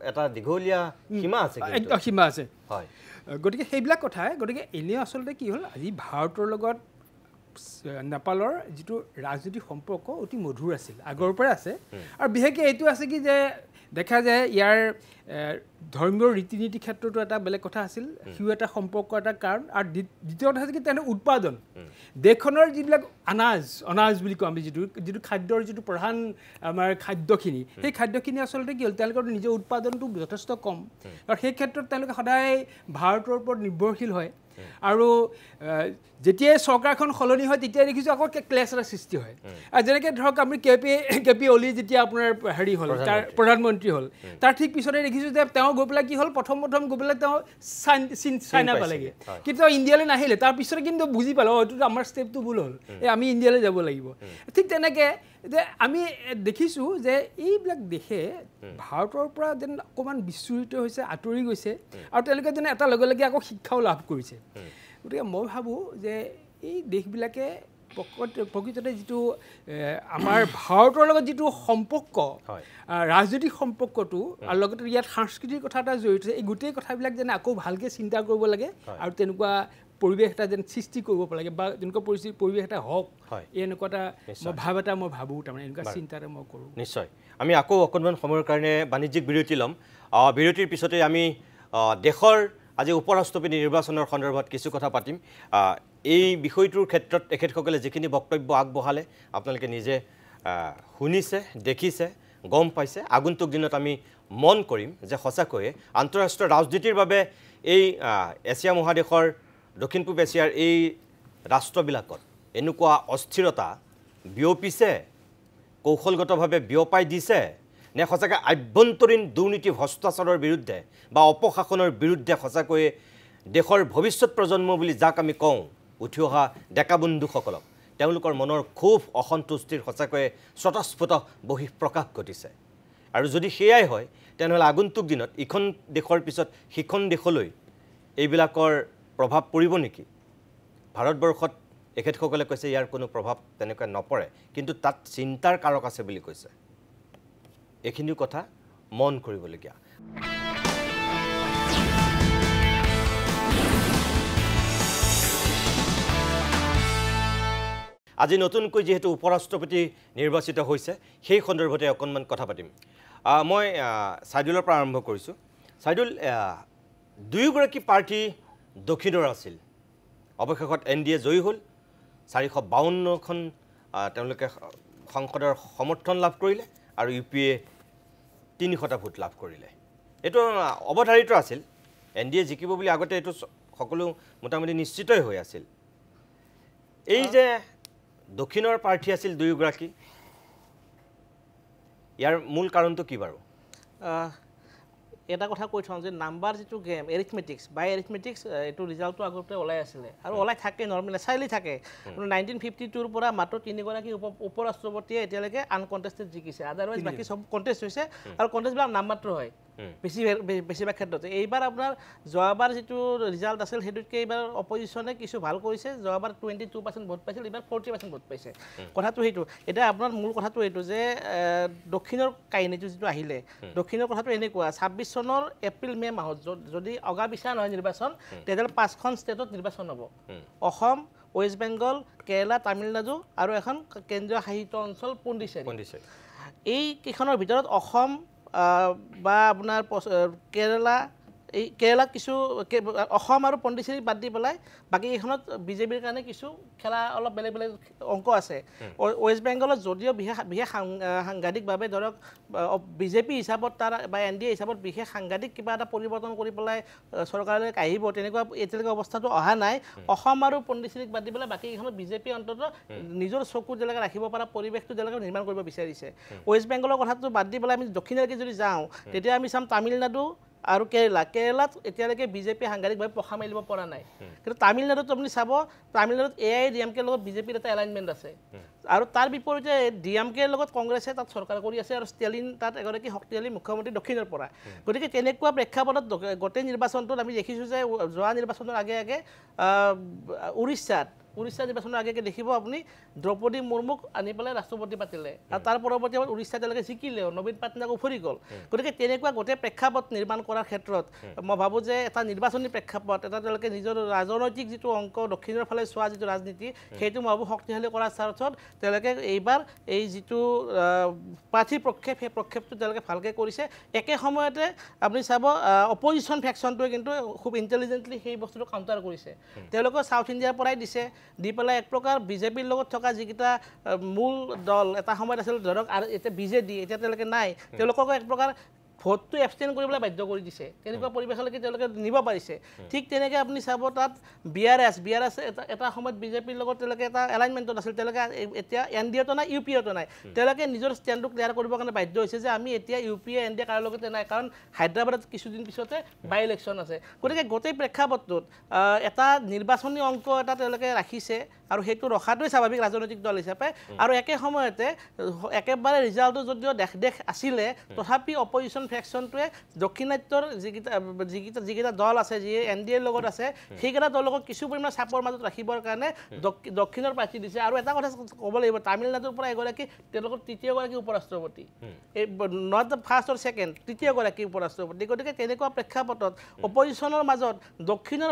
এটা দীঘলীয়া সীমা আছে সীমা আছে হয় গতিকে সেইবিলাক কথাই গতিকে এনেও আচলতে কি হ'ল আজি ভাৰতৰ লগত নেপালৰ যিটো ৰাজনৈতিক সম্পৰ্ক অতি মধুৰ আছিল আগৰ পৰা আছে আৰু বিশেষকৈ এইটো আছে কি যে দেখা যায় ইয়াৰ ধৰ্মীয় ৰীতি নীতি ক্ষেত্ৰতো এটা বেলেগ কথা আছিল সিও এটা সম্পৰ্ক এটা কাৰণ আৰু দ্বিতীয় কথা হৈছে কি তেনে উৎপাদন দেশখনৰ যিবিলাক অনাজ বুলি কওঁ আমি যিটো খাদ্যৰ যিটো প্ৰধান আমাৰ খাদ্যখিনি সেই খাদ্যখিনি আচলতে কি হ'ল তেওঁলোকৰ নিজৰ উৎপাদনটো যথেষ্ট কম আৰু সেই ক্ষেত্ৰত তেওঁলোকে সদায় ভাৰতৰ ওপৰত নিৰ্ভৰশীল হয় আৰু যেতিয়াই চৰকাৰখন সলনি হয় তেতিয়াই দেখিছোঁ আকৌ ক্লেছ এটা সৃষ্টি হয় আৰু যেনেকৈ ধৰক আমি কে পি অলি যেতিয়া আপোনাৰ হেৰি হ'ল তাৰ প্ৰধানমন্ত্ৰী হ'ল তাৰ ঠিক পিছতে দেখিছোঁ যে তেওঁ গৈ পেলাই কি হ'ল প্ৰথম গৈ পেলাই তেওঁ চাইনা পালেগৈ কিন্তু তেওঁ ইণ্ডিয়ালৈ নাহিলে তাৰপিছতে কিন্তু বুজি পালোঁ এইটো আমাৰ ষ্টেপটো ভুল হ'ল আমি ইণ্ডিয়ালৈ যাব লাগিব ঠিক তেনেকৈ যে আমি দেখিছোঁ যে এইবিলাক দেশে ভাৰতৰ পৰা যেন অকণমান বিচ্ছুৰিত হৈছে আঁতৰি গৈছে আৰু তেওঁলোকে যেন এটা লগে লগে আকৌ শিক্ষাও লাভ কৰিছে গতিকে মই ভাবোঁ যে এই দেশবিলাকে প্ৰকৃততে যিটো আমাৰ ভাৰতৰ লগত যিটো সম্পৰ্ক ৰাজনৈতিক সম্পৰ্কটো আৰু লগতে ইয়াত সাংস্কৃতিক কথা এটা জড়িত এই গোটেই কথাবিলাক যেন আকৌ ভালকৈ চিন্তা কৰিব লাগে আৰু তেনেকুৱা পৰিৱেশ এটা যেন সৃষ্টি কৰিব লাগে বা তেনেকুৱা পৰিৱেশ এটা হওক এনেকুৱা এটা মই ভাবোঁ তাৰমানে এনেকুৱা চিন্তা এটা মই কৰোঁ নিশ্চয় আমি আকৌ অকণমান সময়ৰ কাৰণে বাণিজ্যিক বিৰতি ল'ম বিৰতিৰ পিছতে আমি দেশৰ আজি উপৰাষ্ট্ৰপতি নিৰ্বাচনৰ সন্দৰ্ভত কিছু কথা পাতিম এই বিষয়টোৰ ক্ষেত্ৰত তেখেতসকলে যিখিনি বক্তব্য আগবঢ়ালে আপোনালোকে নিজে শুনিছে দেখিছে গম পাইছে আগন্তুক দিনত আমি মন কৰিম যে সঁচাকৈয়ে আন্তঃৰাষ্ট্ৰীয় ৰাজনীতিৰ বাবে এই এছিয়া মহাদেশৰ দক্ষিণ পূব এছিয়াৰ এই ৰাষ্ট্ৰবিলাকত এনেকুৱা অস্থিৰতা বিয়পিছে কৌশলগতভাৱে বিয়পাই দিছে নে সঁচাকৈ আভ্যন্তৰীণ দুৰ্নীতি ভ্ৰষ্টাচাৰৰ বিৰুদ্ধে বা অপশাসনৰ বিৰুদ্ধে সঁচাকৈয়ে দেশৰ ভৱিষ্যত প্ৰজন্ম বুলি যাক আমি কওঁ উঠি অহা ডেকা বন্ধুসকলক তেওঁলোকৰ মনৰ ক্ষোভ অসন্তুষ্টিৰ সঁচাকৈয়ে স্বতঃস্ফূৰ্ত বহিঃপ্ৰকাশ ঘটিছে আৰু যদি সেয়াই হয় তেনেহ'লে আগন্তুক দিনত ইখন দেশৰ পিছত সিখন দেশলৈ এইবিলাকৰ প্ৰভাৱ পৰিব নেকি ভাৰতবৰ্ষত এখেতসকলে কৈছে ইয়াৰ কোনো প্ৰভাৱ তেনেকৈ নপৰে কিন্তু তাত চিন্তাৰ কাৰক আছে বুলি কৈছে এইখিনিও কথা মন কৰিবলগীয়া আজি নতুনকৈ যেহেতু উপৰাষ্ট্ৰপতি নিৰ্বাচিত হৈছে সেই সন্দৰ্ভতে অকণমান কথা পাতিম মই সাইদুলৰ পৰা আৰম্ভ কৰিছোঁ সাইদুল দুয়োগৰাকী পাৰ্টি দক্ষিণৰ আছিল অৱশেষত NDA জয়ী হ'ল 452খন তেওঁলোকে সংসদৰ সমৰ্থন লাভ কৰিলে আৰু UPA 300টা ভোট লাভ কৰিলে এইটো অৱধাৰিত আছিল NDA জিকিব বুলি আগতে এইটো সকলো মোটামুটি নিশ্চিতই হৈ আছিল এই যে দক্ষিণৰ প্ৰাৰ্থী আছিল দুয়োগৰাকী ইয়াৰ মূল কাৰণটো কি বাৰু এটা কথা কৈ থওঁ যে নাম্বাৰ যিটো গেম এৰিথমেটিক্স বাই এৰিথমেটিক্স এইটো ৰিজাল্টটো আগতে ওলাই আছিলে আৰু ওলাই থাকে নৰ্মেলি চাইলি থাকে 1952ৰ পৰা মাত্ৰ 3গৰাকী উপৰাষ্ট্ৰপতিয়ে এতিয়ালৈকে আনকণ্টেষ্টেড জিকিছে আদাৰৱাইজ বাকী সব কণ্টেষ্ট হৈছে আৰু কণ্টেষ্টবিলাক নামমাত্ৰ হয় বেছিভাগ ক্ষেত্ৰতে এইবাৰ আপোনাৰ যোৱাবাৰ যিটো ৰিজাল্ট আছিল সেইটোতকৈ এইবাৰ অপজিশ্যনে কিছু ভাল কৰিছে যোৱাবাৰ 22% ভোট পাইছিল এইবাৰ 40% ভোট পাইছে কথাটো সেইটো এতিয়া আপোনাৰ মূল কথাটো এইটো যে দক্ষিণৰ কাহিনীটো যিটো আহিলে দক্ষিণৰ কথাটো এনেকুৱা 26 চনৰ এপ্ৰিল মে মাহত যদি অগাবিচা নহয় নিৰ্বাচন তেতিয়াহ'লে 5খন ষ্টেটত নিৰ্বাচন হ'ব অসম ৱেষ্ট বেংগল কেৰালা তামিলনাডু আৰু এখন কেন্দ্ৰীয় শাসিত অঞ্চল পণ্ডিচেৰী এই কেইখনৰ ভিতৰত অসম বা আপোনাৰ কেৰালাত কিছু অসম আৰু পণ্ডিচেৰী বাদ দি পেলাই বাকী এইখনত বিজেপিৰ কাৰণে কিছু খেলা অলপ বেলেগ বেলেগ অংক আছে ৱেষ্ট বেংগলত যদিও বিশেষ সাংঘাতিকভাৱে ধৰক বিজেপি হিচাপত তাৰ বা NDA হিচাপত বিশেষ সাংঘাতিক কিবা এটা পৰিৱৰ্তন কৰি পেলাই চৰকাৰলৈ আহিব তেনেকুৱা এতিয়ালৈকে অৱস্থাটো অহা নাই অসম আৰু পণ্ডিচেৰীক বাদ দি পেলাই বাকী এইখনত বিজেপি অন্তত নিজৰ চকু যেনেকৈ ৰাখিব পৰা পৰিৱেশটো যেনেকৈ নিৰ্মাণ কৰিব বিচাৰিছে ৱেষ্ট বেংগলৰ কথাটো বাদ দি পেলাই আমি দক্ষিণলৈকে যদি যাওঁ তেতিয়া আমি চাম তামিলনাডু আৰু কেৰালাত এতিয়ালৈকে বিজেপি সাংঘাতিকভাৱে পখা মেলিব পৰা নাই কিন্তু তামিলনাডুত আপুনি চাব তামিলনাডুত AIADMKৰ লগত বিজেপিৰ এটা এলাইনমেণ্ট আছে আৰু তাৰ বিপৰীতে DMKৰ লগত কংগ্ৰেছে তাত চৰকাৰ কৰি আছে আৰু ষ্টেলিন তাত এগৰাকী শক্তিশালী মুখ্যমন্ত্ৰী দক্ষিণৰ পৰা গতিকে তেনেকুৱা প্ৰেক্ষাপটত গোটেই নিৰ্বাচনটোত আমি দেখিছোঁ যে যোৱা নিৰ্বাচনৰ আগে আগে উৰিষ্যা নিৰ্বাচনৰ আগে দেখিব আপুনি দ্ৰৌপদী মুৰ্মুক আনি পেলাই ৰাষ্ট্ৰপতি পাতিলে আৰু তাৰ পৰৱৰ্তী সময়ত উৰিষ্যা তেওঁলোকে জিকিলেও নবীন পাটনায়ক উফৰি গ'ল গতিকে তেনেকুৱা গোটেই প্ৰেক্ষাপট নিৰ্মাণ কৰাৰ ক্ষেত্ৰত মই ভাবোঁ যে এটা নিৰ্বাচনী প্ৰেক্ষাপট এটা তেওঁলোকে নিজৰ ৰাজনৈতিক যিটো অংক দক্ষিণৰ ফালে চোৱা যিটো ৰাজনীতি সেইটো মই ভাবোঁ শক্তিশালী কৰাৰ স্বাৰ্থত তেওঁলোকে এইবাৰ এই যিটো প্ৰাৰ্থীৰ প্ৰক্ষেপ সেই প্ৰক্ষেপটো তেওঁলোকে ভালকৈ কৰিছে একে সময়তে আপুনি চাব অপজিশ্যন ফেকশ্যনটোৱে কিন্তু খুব ইণ্টেলিজেণ্টলি সেই বস্তুটো কাউণ্টাৰ কৰিছে তেওঁলোকে চাউথ ইণ্ডিয়াৰ পৰাই দিছে দি পেলাই এক প্ৰকাৰ বিজেপিৰ লগত থকা যিকেইটা মূল দল এটা সময়ত আছিল ধৰক আৰু এতিয়া BJD এতিয়া তেওঁলোকে নাই তেওঁলোকক এক প্ৰকাৰ ভোটটো এবষ্টেইন কৰিবলৈ বাধ্য কৰি দিছে তেনেকুৱা পৰিৱেশলৈকে তেওঁলোকে নিব পাৰিছে ঠিক তেনেকৈ আপুনি চাব তাত BRS এটা সময়ত বিজেপিৰ লগত তেওঁলোকে এটা এলাইনমেণ্টত আছিল তেওঁলোকে এতিয়া NDAতো নাই UPAতো নাই তেওঁলোকে নিজৰ ষ্টেণ্ডটো ক্লিয়াৰ কৰিবৰ কাৰণে বাধ্য হৈছে যে আমি এতিয়া UPA NDA কাৰো লগতে নাই কাৰণ হায়দৰাবাদত কিছুদিন পিছতে বাই ইলেকশ্যন আছে গতিকে গোটেই প্ৰেক্ষাপটটোত এটা নিৰ্বাচনী অংক এটা তেওঁলোকে ৰাখিছে আৰু সেইটো ৰখাটোৱে স্বাভাৱিক ৰাজনৈতিক দল হিচাপে আৰু একে সময়তে একেবাৰে ৰিজাল্টটো যদিও দেশ আছিলে তথাপি অপজিশ্যন ফেকশ্যনটোৱে দক্ষিণাত্যৰ যিকেইটা দল আছে যি NDAৰ লগত আছে সেইকেইটা দলক কিছু পৰিমাণে চাপৰ মাজত ৰাখিবৰ কাৰণে দক্ষিণৰ প্ৰাৰ্থী দিছে আৰু এটা কথা ক'ব লাগিব তামিলনাডুৰ পৰা এগৰাকী তেওঁলোকৰ তৃতীয়গৰাকী উপৰাষ্ট্ৰপতি এই not the first or second তৃতীয়গৰাকী উপৰাষ্ট্ৰপতি গতিকে তেনেকুৱা প্ৰেক্ষাপটত অপজিশ্যনৰ মাজত দক্ষিণৰ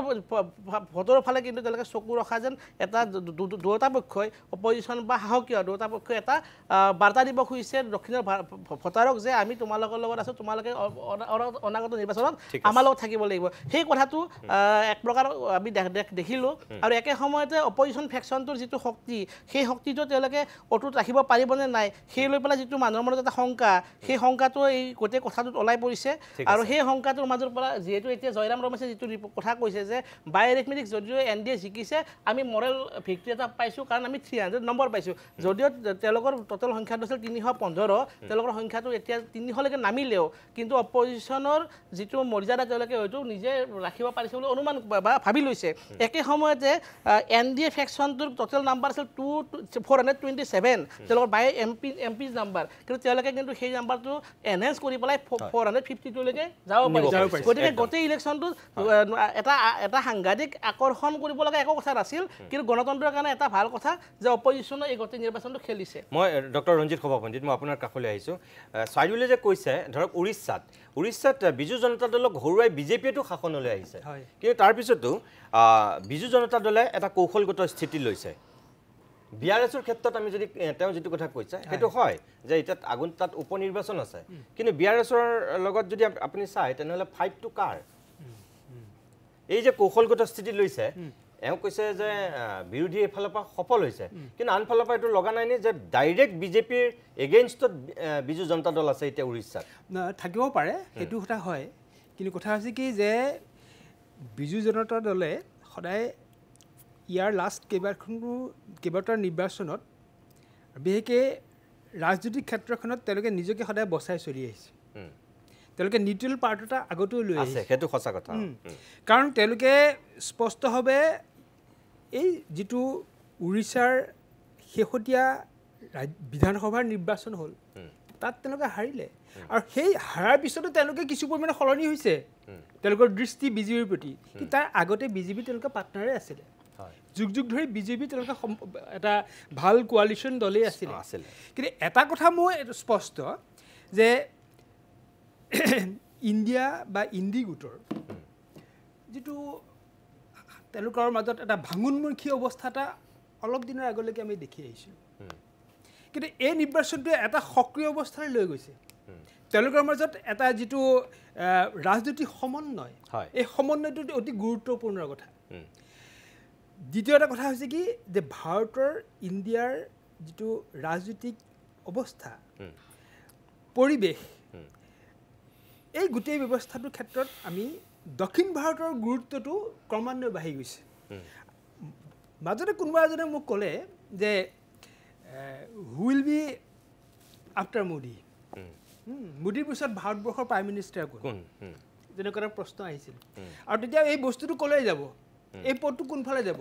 ভোটৰ ফালে কিন্তু তেওঁলোকে চকু ৰখা যেন এটা দুয়োটা পক্ষই অপজিশ্যন বা সাহসীয় দুয়োটা পক্ষই এটা বাৰ্তা দিব খুজিছে দক্ষিণৰ ভোটাৰক যে আমি তোমালোকৰ লগত আছোঁ তোমালোকে অনাগত নিৰ্বাচনত আমাৰ লগত থাকিব লাগিব সেই কথাটো এক প্ৰকাৰ আমি দেখিলোঁ আৰু একে সময়তে অপজিশ্যন ফেকশ্যনটোৰ যিটো শক্তি সেই শক্তিটো তেওঁলোকে অটুট ৰাখিব পাৰিবনে নাই সেই লৈ পেলাই যিটো মানুহৰ মনত এটা শংকা সেই শংকাটো এই গোটেই কথাটোত ওলাই পৰিছে আৰু সেই শংকাটোৰ মাজৰ পৰা যিহেতু এতিয়া জয়ৰাম ৰমেশে যিটো কথা কৈছে যে বাই এৰিথমেটিক যদিও NDA জিকিছে আমি মৰেল ভিক্টৰি এটা পাইছোঁ কাৰণ আমি 300 নম্বৰ পাইছোঁ যদিও তেওঁলোকৰ টোটেল সংখ্যাটো আছিল 315 তেওঁলোকৰ সংখ্যাটো এতিয়া 300লৈকে নামিলেও কিন্তু অপজিশ্যনৰ যিটো মৰ্যাদা তেওঁলোকে হয়তো নিজে ৰাখিব পাৰিছে বুলি অনুমান বা ভাবি লৈছে একে সময়তে NDA ফেকশ্যনটোৰ টোটেল নাম্বাৰ আছিল 427 তেওঁলোকৰ বাই MPs নাম্বাৰ কিন্তু তেওঁলোকে কিন্তু সেই নাম্বাৰটো এনহেঞ্চ কৰি পেলাই 452লৈকে যাব পাৰিছে গতিকে গোটেই ইলেকশ্যনটো এটা সাংঘাতিক আকৰ্ষণ কৰিব লগা একো কথা নাছিল কিন্তু গণতন্ত্ৰৰ কাৰণে এটা ভাল কথা যে অপজিশ্যনে এই গোটেই নিৰ্বাচনটো খেলিছে মই ডক্টৰ ৰঞ্জিত সভা পণ্ডিত মই আপোনাৰ কাষলৈ আহিছোঁ চাইদুলে যে কৈছে ধৰক উৰিষ্যাত বিজু জনতা দলক ঘৰুৱাই বিজেপিয়েতো শাসনলৈ আহিছে কিন্তু তাৰপিছতো বিজু জনতা দলে এটা কৌশলগত স্থিতি লৈছে BRSৰ ক্ষেত্ৰত আমি যদি তেওঁ যিটো কথা কৈছে সেইটো হয় যে এতিয়া তাত উপ নিৰ্বাচন আছে কিন্তু BRSৰ লগত যদি আপুনি চাই তেনেহ'লে ফাইটটো কাৰ এই যে কৌশলগত স্থিতি লৈছে এওঁ কৈছে যে বিৰোধী এফালৰ পৰা সফল হৈছে কিন্তু আনফালৰ পৰা এইটো লগা নাই নে যে ডাইৰেক্ট বিজেপিৰ এগেইনষ্টত বিজু জনতা দল আছে এতিয়া উৰিষ্যাত থাকিব পাৰে সেইটো কথা হয় কিন্তু কথা হৈছে কি যে বিজু জনতা দলে সদায় ইয়াৰ লাষ্ট কেইবাটাৰ নিৰ্বাচনত বিশেষকৈ ৰাজনৈতিক ক্ষেত্ৰখনত তেওঁলোকে নিজকে সদায় বচাই চলি আহিছে তেওঁলোকে নিউট্ৰেল পাৰ্ট এটা আগতেও লৈ আছে সেইটো সঁচা কথা কাৰণ তেওঁলোকে স্পষ্টভাৱে এই যিটো উৰিষ্যাৰ শেহতীয়া বিধানসভাৰ নিৰ্বাচন হ'ল তাত তেওঁলোকে হাৰিলে আৰু সেই হাৰাৰ পিছতো তেওঁলোকে কিছু পৰিমাণে সলনি হৈছে তেওঁলোকৰ দৃষ্টি বিজেপিৰ প্ৰতি কিন্তু তাৰ আগতে বিজেপি তেওঁলোকৰ পাৰ্টনাৰে আছিলে যুগ ধৰি বিজেপি তেওঁলোকে এটা ভাল কোৱালিশ্যন দলেই আছিলে কিন্তু এটা কথা মোৰ স্পষ্ট যে ইণ্ডিয়া বা ইণ্ডি গোটৰ যিটো তেওঁলোকৰ মাজত এটা ভাঙোনমুখী অৱস্থা এটা অলপ দিনৰ আগলৈকে আমি দেখি আহিছিলোঁ কিন্তু এই নিৰ্বাচনটোৱে এটা সক্ৰিয় অৱস্থালৈ লৈ গৈছে তেওঁলোকৰ মাজত এটা যিটো ৰাজনৈতিক সমন্বয় এই সমন্বয়টো অতি গুৰুত্বপূৰ্ণ কথা দ্বিতীয় এটা কথা হৈছে কি যে ভাৰতৰ ইণ্ডিয়াৰ যিটো ৰাজনৈতিক অৱস্থা পৰিৱেশ এই গোটেই ব্যৱস্থাটোৰ ক্ষেত্ৰত আমি দক্ষিণ ভাৰতৰ গুৰুত্বটো ক্ৰমান্বয়ে বাঢ়ি গৈছে মাজতে কোনোবা এজনে মোক ক'লে যে হুইল বি আফটাৰ মোদী মোদীৰ পিছত ভাৰতবৰ্ষৰ প্ৰাইম মিনিষ্টাৰ কোন যেনেকুৱা এটা প্ৰশ্ন আহিছিল আৰু তেতিয়া এই বস্তুটো ক'লৈ যাব এই পথটো কোনফালে যাব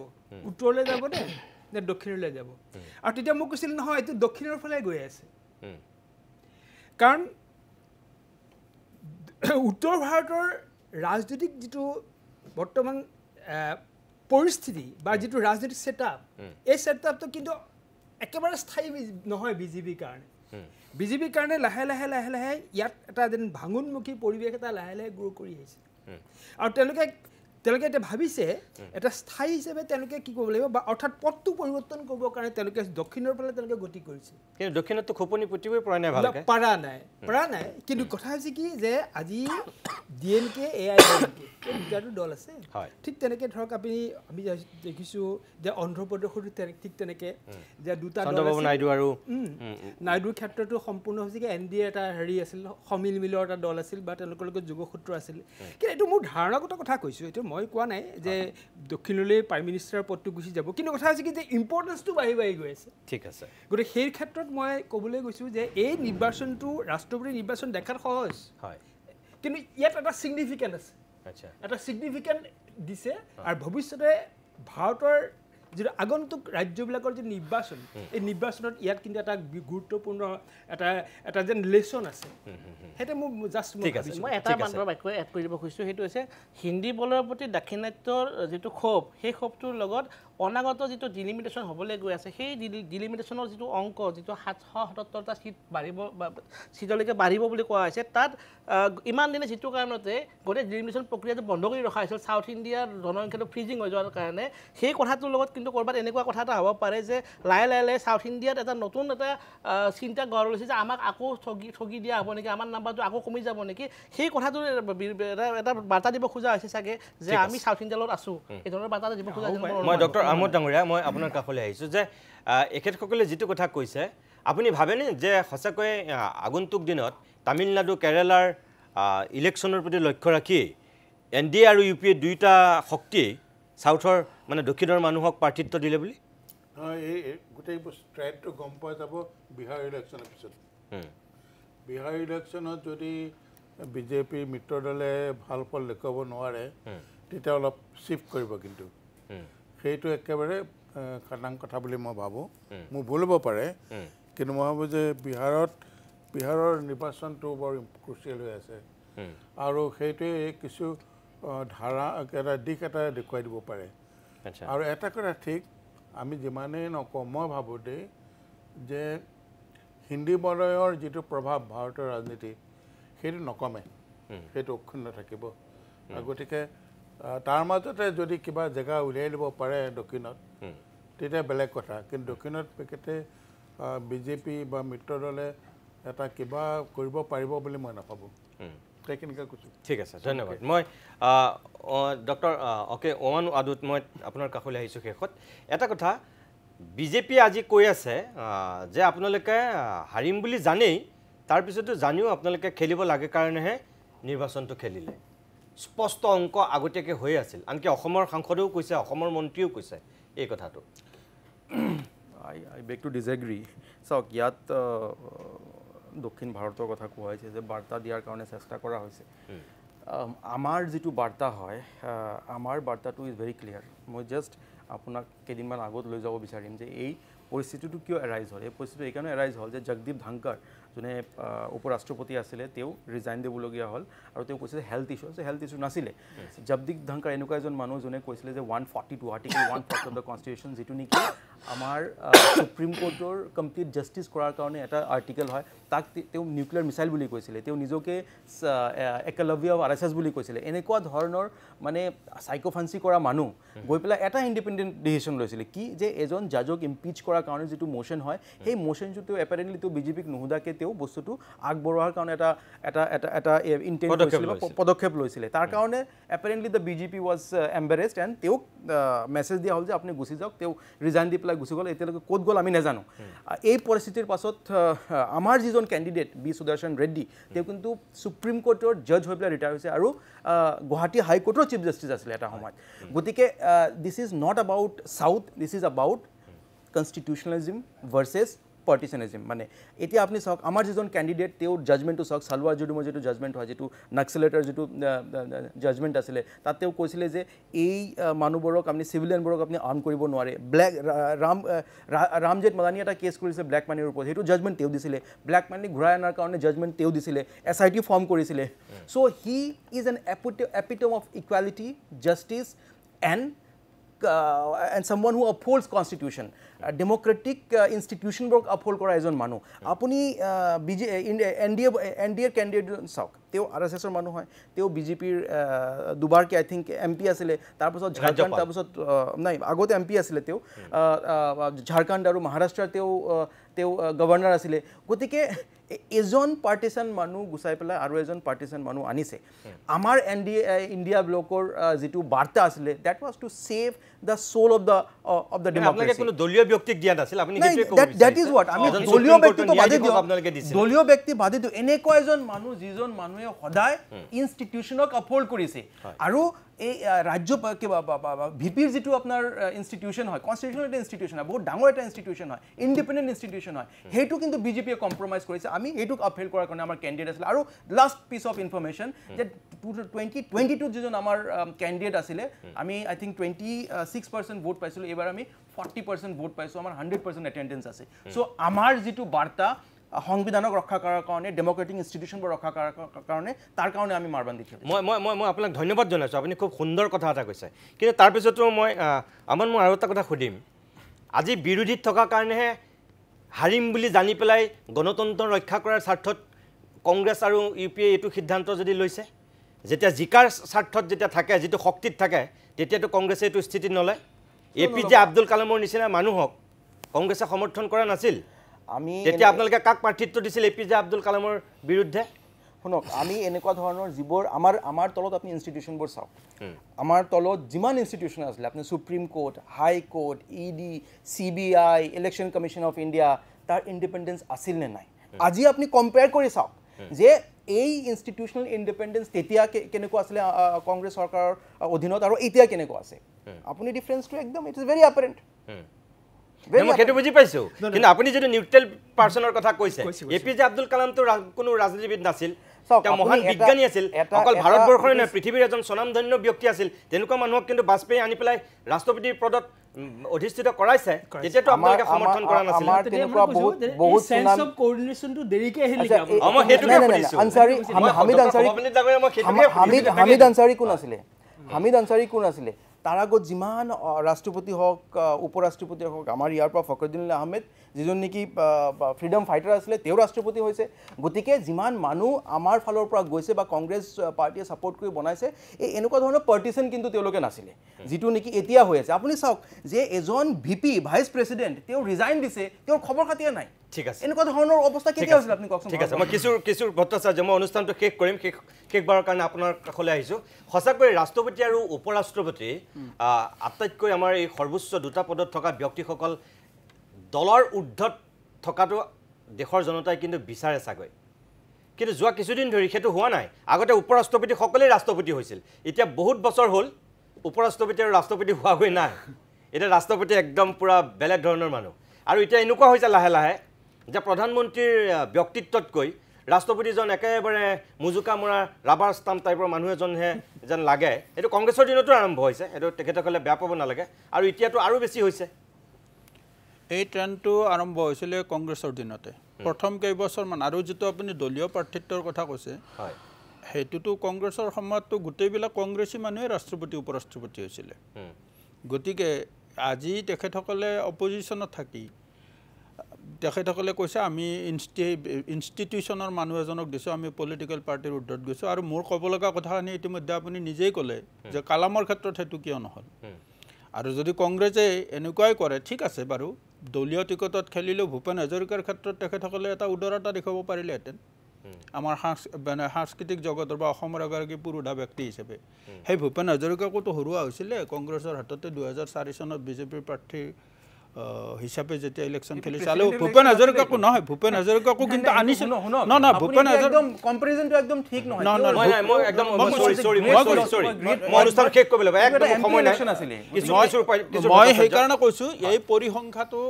উত্তৰলৈ যাব নে দক্ষিণলৈ যাব আৰু তেতিয়া মোক কৈছিল নহয় এইটো দক্ষিণৰ ফালে গৈ আছে কাৰণ উত্তৰ ভাৰতৰ ৰাজনৈতিক যিটো বৰ্তমান পৰিস্থিতি বা যিটো ৰাজনৈতিক ছেটআপ এই ছেটআপটো কিন্তু একেবাৰে স্থায়ী নহয় বিজেপিৰ কাৰণে বিজেপিৰ কাৰণে লাহে লাহে লাহে লাহে ইয়াত এটা যেন ভাঙোনমুখী পৰিৱেশ এটা লাহে লাহে গ্ৰ' কৰি আহিছে আৰু তেওঁলোকে এতিয়া ভাবিছে এটা স্থায়ী হিচাপে তেওঁলোকে কি কৰিব লাগিব বা অৰ্থাৎ পথটো পৰিৱৰ্তন কৰিবৰ কাৰণে তেওঁলোকে দক্ষিণৰ ফালে তেওঁলোকে গতি কৰিছে কিন্তু দক্ষিণতো খোপনি পুতিবই পৰা নাই কিন্তু কথা হৈছে কি যে আজি DMK AIDMK দুটাটো দল আছে ঠিক তেনেকৈ ধৰক আমি দেখিছোঁ যে অন্ধ্ৰপ্ৰদেশতো ঠিক তেনেকৈ যে দুটা দল নাইডুৰ ক্ষেত্ৰতো সম্পূৰ্ণ হৈছে কি NDA এটা হেৰি আছিল সমিল মিলৰ এটা দল আছিল বা তেওঁলোকৰ লগত যোগসূত্ৰ আছিল কিন্তু এইটো মোৰ ধাৰণাগত কথা কৈছোঁ এইটো মই কোৱা নাই যে দক্ষিণলৈ প্ৰাইম মিনিষ্টাৰৰ পদটো গুচি যাব কিন্তু কথা হৈছে কি যে ইম্পৰ্টেঞ্চটো বাঢ়ি গৈ আছে ঠিক আছে গতিকে সেই ক্ষেত্ৰত মই ক'বলৈ গৈছোঁ যে এই নিৰ্বাচনটো ৰাষ্ট্ৰপতি নিৰ্বাচন দেখাত সহজ হয় কিন্তু ইয়াত এটা ছিগনিফিকেণ্ট আছে এটা ছিগনিফিকেণ্ট দিছে আৰু ভৱিষ্যতে ভাৰতৰ যিটো আগন্তুক ৰাজ্যবিলাকৰ যি নিৰ্বাচন এই নিৰ্বাচনত ইয়াত কিন্তু এটা গুৰুত্বপূৰ্ণ এটা যেন লেচন আছে সেইটো মোৰ জাষ্ট মই এটা মাত্ৰ বাক্য এড কৰি দিব খুজিছোঁ সেইটো হৈছে হিন্দী বলৰ প্ৰতি দাক্ষিণাত্যৰ যিটো ক্ষোভ সেই ক্ষোভটোৰ লগত অনাগত যিটো ডিলিমিটেশ্যন হ'বলৈ গৈ আছে সেই ডিলিমিটেশ্যনৰ যিটো অংক যিটো 777টা চিট বাঢ়িব বা চিটলৈকে বাঢ়িব বুলি কোৱা হৈছে তাত ইমান দিনে যিটো কাৰণতে গোটেই ডিলিমিটেশ্যন প্ৰক্ৰিয়াটো বন্ধ কৰি ৰখা হৈছিল চাউথ ইণ্ডিয়াৰ জনসংখ্যাটো ফ্ৰিজিং হৈ যোৱাৰ কাৰণে সেই কথাটোৰ লগত কিন্তু ক'ৰবাত এনেকুৱা কথা এটা হ'ব পাৰে যে লাহে লাহে চাউথ ইণ্ডিয়াত এটা নতুন এটা চিন্তা গঢ় লৈছে যে আমাক আকৌ ঠগি দিয়া হ'ব নেকি আমাৰ নাম্বাৰটো আকৌ কমি যাব নেকি সেই কথাটোৰ এটা বাৰ্তা দিব খোজা হৈছে চাগে যে আমি চাউথ ইণ্ডিয়াৰ লগত আছোঁ এই ধৰণৰ বাৰ্তা দিব খোজা মই ডক্টৰ আহমদ ডাঙৰীয়া মই আপোনাৰ কাষলৈ আহিছোঁ যে এখেতসকলে যিটো কথা কৈছে আপুনি ভাবেনে যে সঁচাকৈ আগন্তুক দিনত তামিলনাডু কেৰালাৰ ইলেকশ্যনৰ প্ৰতি লক্ষ্য ৰাখি NDA আৰু UPA দুইটা শক্তিয়ে চাউথৰ মানে দক্ষিণৰ মানুহক প্ৰাৰ্থিত্ব দিলে বুলি এই গোটেই ষ্ট্ৰাইটটো গম পোৱা যাব বিহাৰ ইলেকশ্যনৰ পিছত বিহাৰ ইলেকশ্যনত যদি বিজেপি মিত্ৰ দলে ভাল ফল দেখুৱাব নোৱাৰে তেতিয়া অলপ চিফ্ট কৰিব কিন্তু সেইটো একেবাৰে খাটাং কথা বুলি মই ভাবোঁ মোৰ ভুল হ'ব পাৰে কিন্তু মই ভাবোঁ যে বিহাৰৰ নিৰ্বাচনটো বৰ ক্ৰুচিয়েল হৈ আছে আৰু সেইটোৱে কিছু ধাৰা এটা দিশ এটা দেখুৱাই দিব পাৰে আৰু এটা কথা ঠিক আমি যিমানেই নকওঁ মই ভাবোঁ দেই যে হিন্দী বলয়ৰ যিটো প্ৰভাৱ ভাৰতৰ ৰাজনীতিত সেইটো নকমে সেইটো অক্ষুণ্ণ থাকিব গতিকে তাৰ মাজতে যদি কিবা জেগা উলিয়াই দিব পাৰে দক্ষিণত তেতিয়া বেলেগ কথা কিন্তু দক্ষিণত পেকেটে বিজেপি বা মিত্ৰ দলে এটা কিবা কৰিব পাৰিব বুলি মই নাভাবোঁ সেইখিনিকে কৈছোঁ ঠিক আছে ধন্যবাদ মই ডক্টৰ ওমান আদুত মই আপোনাৰ কাষলৈ আহিছোঁ শেষত এটা কথা বিজেপিয়ে আজি কৈ আছে যে আপোনালোকে হাৰিম বুলি জানেই তাৰপিছতো জানিও আপোনালোকে খেলিব লাগে কাৰণেহে নিৰ্বাচনটো খেলিলে স্পষ্ট অংক আগতীয়াকৈ হৈ আছিল আনকি অসমৰ সাংসদেও কৈছে অসমৰ মন্ত্ৰীও কৈছে এই কথাটো I beg to disagree. চাওক ইয়াত দক্ষিণ ভাৰতৰ কথা কোৱা হৈছে যে বাৰ্তা দিয়াৰ কাৰণে চেষ্টা কৰা হৈছে আমাৰ যিটো বাৰ্তা হয় আমাৰ বাৰ্তাটো ইজ ভেৰি ক্লিয়াৰ মই জাষ্ট আপোনাক কেইদিনমান আগত লৈ যাব বিচাৰিম যে এই পৰিস্থিতিটো কিয় এৰাইজ হ'ল এই পৰিস্থিতিটো এইকাৰণে এৰাইজ হ'ল যে জগদীপ ধনখৰ যোনে উপৰাষ্ট্ৰপতি আছিলে তেওঁ ৰিজাইন দিবলগীয়া হ'ল আৰু তেওঁ কৈছিলে হেল্থ ইছ্যু নাছিলে জগদীপ ধনখৰ এনেকুৱা এজন মানুহ যোনে কৈছিলে যে 142 আৰ্টিকল 140 অফ দ্য কনষ্টিটিউশ্যন যিটো নেকি আমাৰ সুপ্ৰিম কোৰ্টৰ কমপ্লিট জাষ্টিছ কৰাৰ কাৰণে এটা আৰ্টিকেল হয় তাক তেওঁ নিউক্লিয়াৰ মিছাইল বুলি কৈছিলে তেওঁ নিজকে একলব্য RSS বুলি কৈছিলে এনেকুৱা ধৰণৰ মানে সাইকোফান্সি কৰা মানুহ গৈ পেলাই এটা ইণ্ডিপেণ্ডেণ্ট ডিসিশন লৈছিলে কি যে এজন জাজক ইম্পিচ কৰাৰ কাৰণে যেটো মোশন হয় সেই মোশনটো তেওঁ এপাৰেন্টলি তেওঁ বিজেপিক নুহুদাকে তেওঁ বস্তুটো আগবঢ়োৱাৰ কাৰণে এটা ইন্টেন্ট পদক্ষেপ লৈছিলে তাৰ কাৰণে এপাৰেন্টলি দ্য বিজেপি ওয়াজ এম্বাৰেছড এণ্ড তেওঁ মেছেজ দিয়া হ'ল যে আপুনি গুচি যাওক তেওঁ ৰিজাইন দি পেলাই গুচি গ'ল এতিয়ালৈকে ক'ত গ'ল আমি নাজানো এই পৰিস্থিতিৰ পাছত আমাৰ যিজন কেণ্ডিডেট বি সুদৰ্শন ৰেড্ডি তেওঁ কিন্তু সুপ্ৰিম কোৰ্টৰ জাজ হৈ পেলাই ৰিটায়াৰ হৈছে আৰু গুৱাহাটী হাইকোৰ্টৰ চিফ জাষ্টিছ আছিলে এটা সময়ত গতিকে this is not about south this is about constitutionalism versus partisanism মানে এতিয়া আপুনি চাওক আমাৰ যিজন কেণ্ডিডেট তেওঁৰ জাজমেণ্টটো চাওক সালৱাৰ জুডুমৰ যিটো জাজমেণ্ট হয় যিটো নাক্সেলেটৰ যিটো জাজমেণ্ট আছিলে তাত তেওঁ কৈছিলে যে এই মানুহবোৰক আপুনি চিভিলিয়ানবোৰক আপুনি আৰ্ম কৰিব নোৱাৰে ব্লেক ৰামজেঠ মাদানী এটা কেছ কৰিছে ব্লেক মানিৰ ওপৰত সেইটো জাজমেণ্ট তেওঁ দিছিলে ব্লেক মানি ঘূৰাই অনাৰ কাৰণে জাজমেণ্ট তেওঁ দিছিলে SIT ফৰ্ম কৰিছিলে so' he is an epitome of equality justice and someone who upholds constitution democratic institution work uphold kora ejon manu apuni NDA candidate sauk teo RSS er manu hoy teo BJP dubar ki I think MP asile tar pasot Jharkhand tar pasot nai agote MP asile teo Jharkhand aru Maharashtra teo governor asile gotike এজন পাৰ্টিসান মানুহ গুছাই পেলাই আৰু এজন পাৰ্টিসান মানুহ আনিছে আমাৰ ইণ্ডিয়া ব্লকৰ যেটো বাৰ্তা আছিলে that was to save the soul of the democracy আপোনালোকে কোনো দলীয় ব্যক্তিক দিয়া নাছিল আপুনি হেতুৱে ক'ব দ্যাট ইজ হোৱাট আমি দলীয় ব্যক্তিটো বাদে দিও দলীয় ব্যক্তি বাদে দিও এনেকুৱা এজন মানুহ যিজন মানুহে সদায় ইনষ্টিটিউশনক আপহোল্ড কৰিছে আৰু এই ৰাজ্য ভিপিৰ যেটো আপোনাৰ ইনষ্টিটিউশন হয় কনষ্টিটিউশনাল এটা ইনষ্টিটিউশন হয় বহুত ডাঙৰ এটা ইনষ্টিটিউশন হয় ইণ্ডিপেণ্ডেণ্ট ইনষ্টিটিউশন হয় হেতু কিন্তু বিজেপিয়ে কম্প্ৰমাইজ কৰিছে আমি হেতুক আপহেল কৰাৰ কাৰণে আমাৰ কেণ্ডিডেট আছিল আৰু লাষ্ট পিস অফ ইনফৰমেশন যে 2022 যিজন আমাৰ কেণ্ডিডেট আছিলে আমি আই থিংক 26% ভোট পাইছিলো এবাৰ আমি 40% ভোট পাইছো আমাৰ 100% এটেন্ডেন্স আছে সো আমাৰ যেটো বাৰ্তা সংবিধানক ৰক্ষা কৰাৰ কাৰণে ডেমোক্ৰেটিক ইনষ্টিটিউশনবোৰ ৰক্ষা কৰাৰ কাৰণে তাৰ কাৰণে আমি মাৰবান্ধি দিছো মই আপোনাক ধন্যবাদ জনাইছো আপুনি খুব সুন্দৰ কথা এটা কৈছে কিন্তু তাৰ পিছতো মই আৰু এটা কথা সুধিম আজি বিৰোধীত থকা কাৰণেহে হাৰিম বুলি জানি পেলাই গণতন্ত্ৰ ৰক্ষা কৰাৰ স্বাৰ্থত কংগ্ৰেছ আৰু ইউপিএ এইটো সিদ্ধান্ত যদি লৈছে যেতিয়া জিকাৰ স্বাৰ্থত যেতিয়া থাকে যেটো শক্তিত থাকে তেতিয়াতো কংগ্ৰেছে এইটো স্থিতি নলয় APJ আব্দুল কালামৰ নিচিনা মানুহক কংগ্ৰেছে সমৰ্থন কৰা নাছিল আমি তেতিয়া আপোনালোকে কাক প্ৰাৰ্থিত্ব দিছিল APJ আব্দুল কালামৰ বিৰুদ্ধে শুনক আমি এনেকুৱা ধৰণৰ যিবোৰ আমাৰ তলত আপুনি ইনষ্টিটিউশনবোৰ চাওক আমাৰ তলত যিমান ইনষ্টিটিউশন আছিল আপুনি supreme court high court ED CBI election commission of India তাৰ ইণ্ডিপেণ্ডেন্স আছিল নে নাই আজি আপুনি কম্পেয়াৰ কৰি চাওক যে এই ইনষ্টিটিউশনাল ইণ্ডিপেণ্ডেন্স তেতিয়া কেনেকুৱা আছিল কংগ্ৰেছ চৰকাৰৰ অধীনত আৰু এতিয়া কেনেকুৱা আছে আপুনি ডিফাৰেন্সটো একদম ইট ইজ ভেৰি অ্যাপাৰেন্ট মই কেটো বুজি পাইছো কিন্তু আপুনি যদি নিউট্ৰেল পাৰ্সনৰ কথা কৈছে APJ আব্দুল কালাম তো কোনো ৰাজনীতিবিদ নাছিল তেওঁ মহান বিজ্ঞানী আছিল অকল ভাৰতবৰ্ষৰ নহয় পৃথিৱীৰ এজন স্বনামধন্য ব্যক্তি আছিল তেনেকুৱা মানুহক কিন্তু বাজপেয়ী আনি পেলাই ৰাষ্ট্ৰপতিৰ পদত অধিষ্ঠিত কৰাইছে যেতিয়াতো আপোনালোকে সমৰ্থন কৰা নাছিল আমাৰ তেনেকুৱা বহুত সেন্স অফ কোঅৰ্ডিনেশনটো দেৰিকে আহিল মই হেতুকে কৰিছো আনসাৰী হামিদ আনসাৰী কোন আছিলে হামিদ আনসাৰী কোন আছিলে তাৰ আগত যিমান ৰাষ্ট্ৰপতি হওক উপৰাষ্ট্ৰপতি হওক আমাৰ ইয়াৰ পৰা ফখৰুদ্দিন আহমেদ যিজন নেকি ফ্ৰীডম ফাইটাৰ আছিলে তেওঁ ৰাষ্ট্ৰপতি হৈছে গতিকে যিমান মানুহ আমাৰ ফালৰ পৰা গৈছে বা কংগ্ৰেছ পাৰ্টিয়ে সাপোৰ্ট কৰি বনাইছে এই এনেকুৱা ধৰণৰ পাৰ্টিশন কিন্তু তেওঁলোকে নাছিলে যেটো নেকি এতিয়া হৈ আছে আপুনি চাওক যে এজন ভিপি ভাইস প্ৰেসিডেন্ট তেওঁ ৰিজাইন দিছে তেওঁৰ খবৰ খাতিয়ে নাই ঠিক আছে এনেকুৱা ধৰণৰ অৱস্থা কেতিয়া হৈছিল আপুনি কওকচোন ঠিক আছে মই কিশোৰ ভট্টাচাৰ্য মই অনুষ্ঠানটো শেষ কৰিম শেষবাৰৰ কাৰণে আপোনাৰ কাষলৈ আহিছো সঁচাকৈ ৰাষ্ট্ৰপতি আৰু উপৰাষ্ট্ৰপতি আটাইতকৈ আমাৰ এই সৰ্বোচ্চ দুটা পদত থকা ব্যক্তিসকল দলৰ ঊৰ্ধত থকাটো দেশৰ জনতাই কিন্তু বিচাৰে চাগৈ কিন্তু যোৱা কিছুদিন ধৰি সেইটো হোৱা নাই আগতে উপৰাষ্ট্ৰপতি সকলোৱে ৰাষ্ট্ৰপতি হৈছিল এতিয়া বহুত বছৰ হ'ল উপৰাষ্ট্ৰপতি আৰু ৰাষ্ট্ৰপতি হোৱা গৈ নাই এটা ৰাষ্ট্ৰপতি একদম পুৰা বেলেগ ধৰণৰ মানুহ আৰু এতিয়া এনেকুৱা হৈছে লাহে লাহে যে প্ৰধানমন্ত্ৰীৰ ব্যক্তিত্বতকৈ ৰাষ্ট্ৰপতিজন একেবাৰে মুজুকা মৰা ৰাবাৰ ষ্টাম্প টাইপৰ মানুহ এজনহে যেন লাগে এইটো কংগ্ৰেছৰ দিনতো আৰম্ভ হৈছে এইটো তেখেতসকলে বেয়া পাব নালাগে আৰু এতিয়াতো আৰু বেছি হৈছে এই ট্ৰেণ্ডটো আৰম্ভ হৈছিলে কংগ্ৰেছৰ দিনতে প্ৰথম কেইবছৰমান আৰু যিটো আপুনি দলীয় প্ৰাৰ্থিত্বৰ কথা কৈছে সেইটোতো কংগ্ৰেছৰ সময়ততো গোটেইবিলাক কংগ্ৰেছী মানুহে ৰাষ্ট্ৰপতি উপ ৰাষ্ট্ৰপতি হৈছিলে গতিকে আজি তেখেতসকলে অপজিশ্যনত থাকি তেখেতসকলে কৈছে আমি ইনষ্টিটিউশ্যনৰ মানুহ এজনক দিছোঁ আমি পলিটিকেল পাৰ্টিৰ উৰ্ধত গৈছোঁ আৰু মোৰ ক'ব লগা কথাখিনি ইতিমধ্যে আপুনি নিজেই ক'লে যে কালামৰ ক্ষেত্ৰত সেইটো কিয় নহ'ল আৰু যদি কংগ্ৰেছে এনেকুৱাই কৰে ঠিক আছে বাৰু দলীয় টিকটত খেলিলেও ভূপেন হাজৰিকাৰ ক্ষেত্ৰত তেখেতসকলে এটা উদাৰতা দেখুৱাব পাৰিলেহেঁতেন আমাৰ সাংস্কৃতিক জগতৰ বা অসমৰ এগৰাকী পুৰুধা ব্যক্তি হিচাপে সেই ভূপেন হাজৰিকাকোতো হৰুৱা হৈছিলে কংগ্ৰেছৰ হাততে 2004 চনত বিজেপিৰ প্ৰাৰ্থী হিচাপে যেতিয়া ইলেকশ্যন খেলিছে আৰু ভূপেন হাজৰিকাকো নহয় ভূপেন হাজৰিকাকো কিন্তু আনিছিল নহয় ভূপেন হাজৰিকা কম্পেৰিজনটো একদম ঠিক নহয় মই সেইকাৰণে কৈছোঁ এই পৰিসংখ্যাটো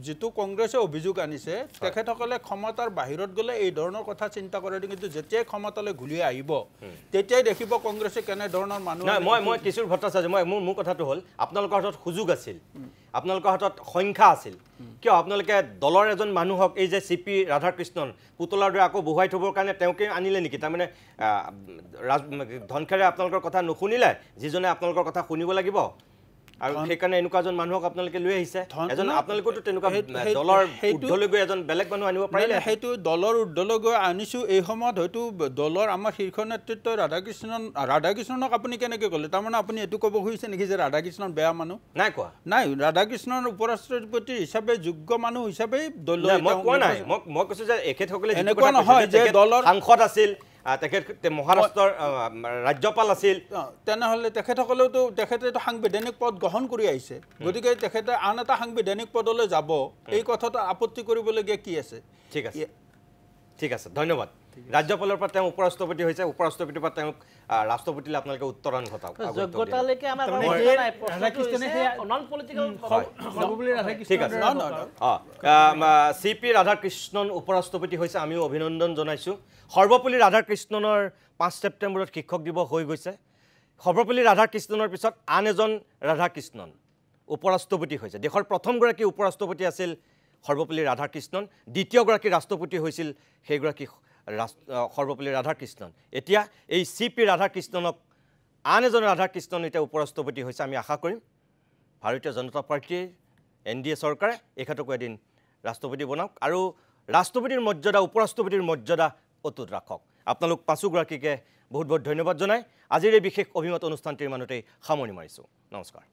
যিটো কংগ্ৰেছে অভিযোগ আনিছে তেখেতসকলে ক্ষমতাৰ বাহিৰত গ'লে এই ধৰণৰ কথা চিন্তা কৰে কিন্তু যেতিয়াই ক্ষমতালৈ ঘূৰি আহিব তেতিয়াই দেখিব কংগ্ৰেছে কেনেধৰণৰ মানুহ মই কিশোৰ ভট্টাচাৰ্য মোৰ কথাটো হ'ল আপোনালোকৰ হাতত সুযোগ আছিল আপোনালোকৰ হাতত সংখ্যা আছিল কিয় আপোনালোকে দলৰ এজন মানুহক এই যে CP ৰাধাকৃষ্ণন পুতলাৰ দৰে আকৌ বহুৱাই থবৰ কাৰণে তেওঁকে আনিলে নেকি তাৰমানে ধনখেৰে আপোনালোকৰ কথা নুশুনিলে যিজনে আপোনালোকৰ কথা শুনিব লাগিব আৰু সেইকাৰণে এনেকুৱা এজন মানুহক আপোনালোকে লৈ আহিছে এজন আপোনালোকতো তেনেকুৱা দলৰ উৰ্ধলৈ গৈ এজন বেলেগ মানুহ আনিব পাৰিলে সেইটো দলৰ উৰ্ধলৈ গৈ আনিছোঁ এই সময়ত হয়তো দলৰ আমাৰ শীৰ্ষ নেতৃত্ব ৰাধাকৃষ্ণনক আপুনি কেনেকৈ ক'লে তাৰমানে আপুনি এইটো ক'ব খুজিছে নেকি যে ৰাধাকৃষ্ণন বেয়া মানুহ নাই কোৱা নাই ৰাধাকৃষ্ণন উপ ৰাষ্ট্ৰপতি হিচাপে যোগ্য মানুহ হিচাপে দলৰ মই কৈছোঁ যে এখেতসকলে এনেকুৱা নহয় যে দলৰ সাংসদ আছিল তেখেত মহাৰাষ্ট্ৰৰ ৰাজ্যপাল আছিল তেনেহ'লে তেখেতসকলেওতো তেখেতেতো সাংবিধানিক পদ গ্ৰহণ কৰি আহিছে গতিকে তেখেতে আন এটা সাংবিধানিক পদলৈ যাব এই কথাটো আপত্তি কৰিবলগীয়া কি আছে ঠিক আছে ধন্যবাদ ৰাজ্যপালৰ পৰা তেওঁ উপ ৰাষ্ট্ৰপতি হৈছে উপ ৰাষ্ট্ৰপতিৰ পৰা তেওঁক ৰাষ্ট্ৰপতিলৈ আপোনালোকে উত্তৰণ ঘটাওক যোগ্যতালৈকে আমাৰ ঠিক আছে CP ৰাধাকৃষ্ণন উপ ৰাষ্ট্ৰপতি হৈছে আমিও অভিনন্দন জনাইছোঁ সৰ্বপল্লী ৰাধাকৃষ্ণনৰ 5 ছেপ্টেম্বৰত শিক্ষক দিৱস হৈ গৈছে সৰ্বপল্লী ৰাধাকৃষ্ণনৰ পিছত আন এজন ৰাধাকৃষ্ণন উপ ৰাষ্ট্ৰপতি হৈছে দেশৰ প্ৰথমগৰাকী উপ ৰাষ্ট্ৰপতি আছিল সৰ্বপল্লী ৰাধাকৃষ্ণন দ্বিতীয়গৰাকী ৰাষ্ট্ৰপতি হৈছিল সেইগৰাকী সৰ্বপল্লী ৰাধাকৃষ্ণন এতিয়া এই CP ৰাধাকৃষ্ণনক আন এজন ৰাধাকৃষ্ণন এতিয়া উপ ৰাষ্ট্ৰপতি হৈছে আমি আশা কৰিম ভাৰতীয় জনতা পাৰ্টীৰ NDA চৰকাৰে এখেতকো এদিন ৰাষ্ট্ৰপতি বনাওক আৰু ৰাষ্ট্ৰপতিৰ মৰ্যাদা উপ ৰাষ্ট্ৰপতিৰ মৰ্যাদা অটুট ৰাখক আপোনালোক পাঁচোগৰাকীকে বহুত বহুত ধন্যবাদ জনাই আজিৰ এই বিশেষ অভিমত অনুষ্ঠানটিৰ মানুহতেই সামৰণি মাৰিছোঁ নমস্কাৰ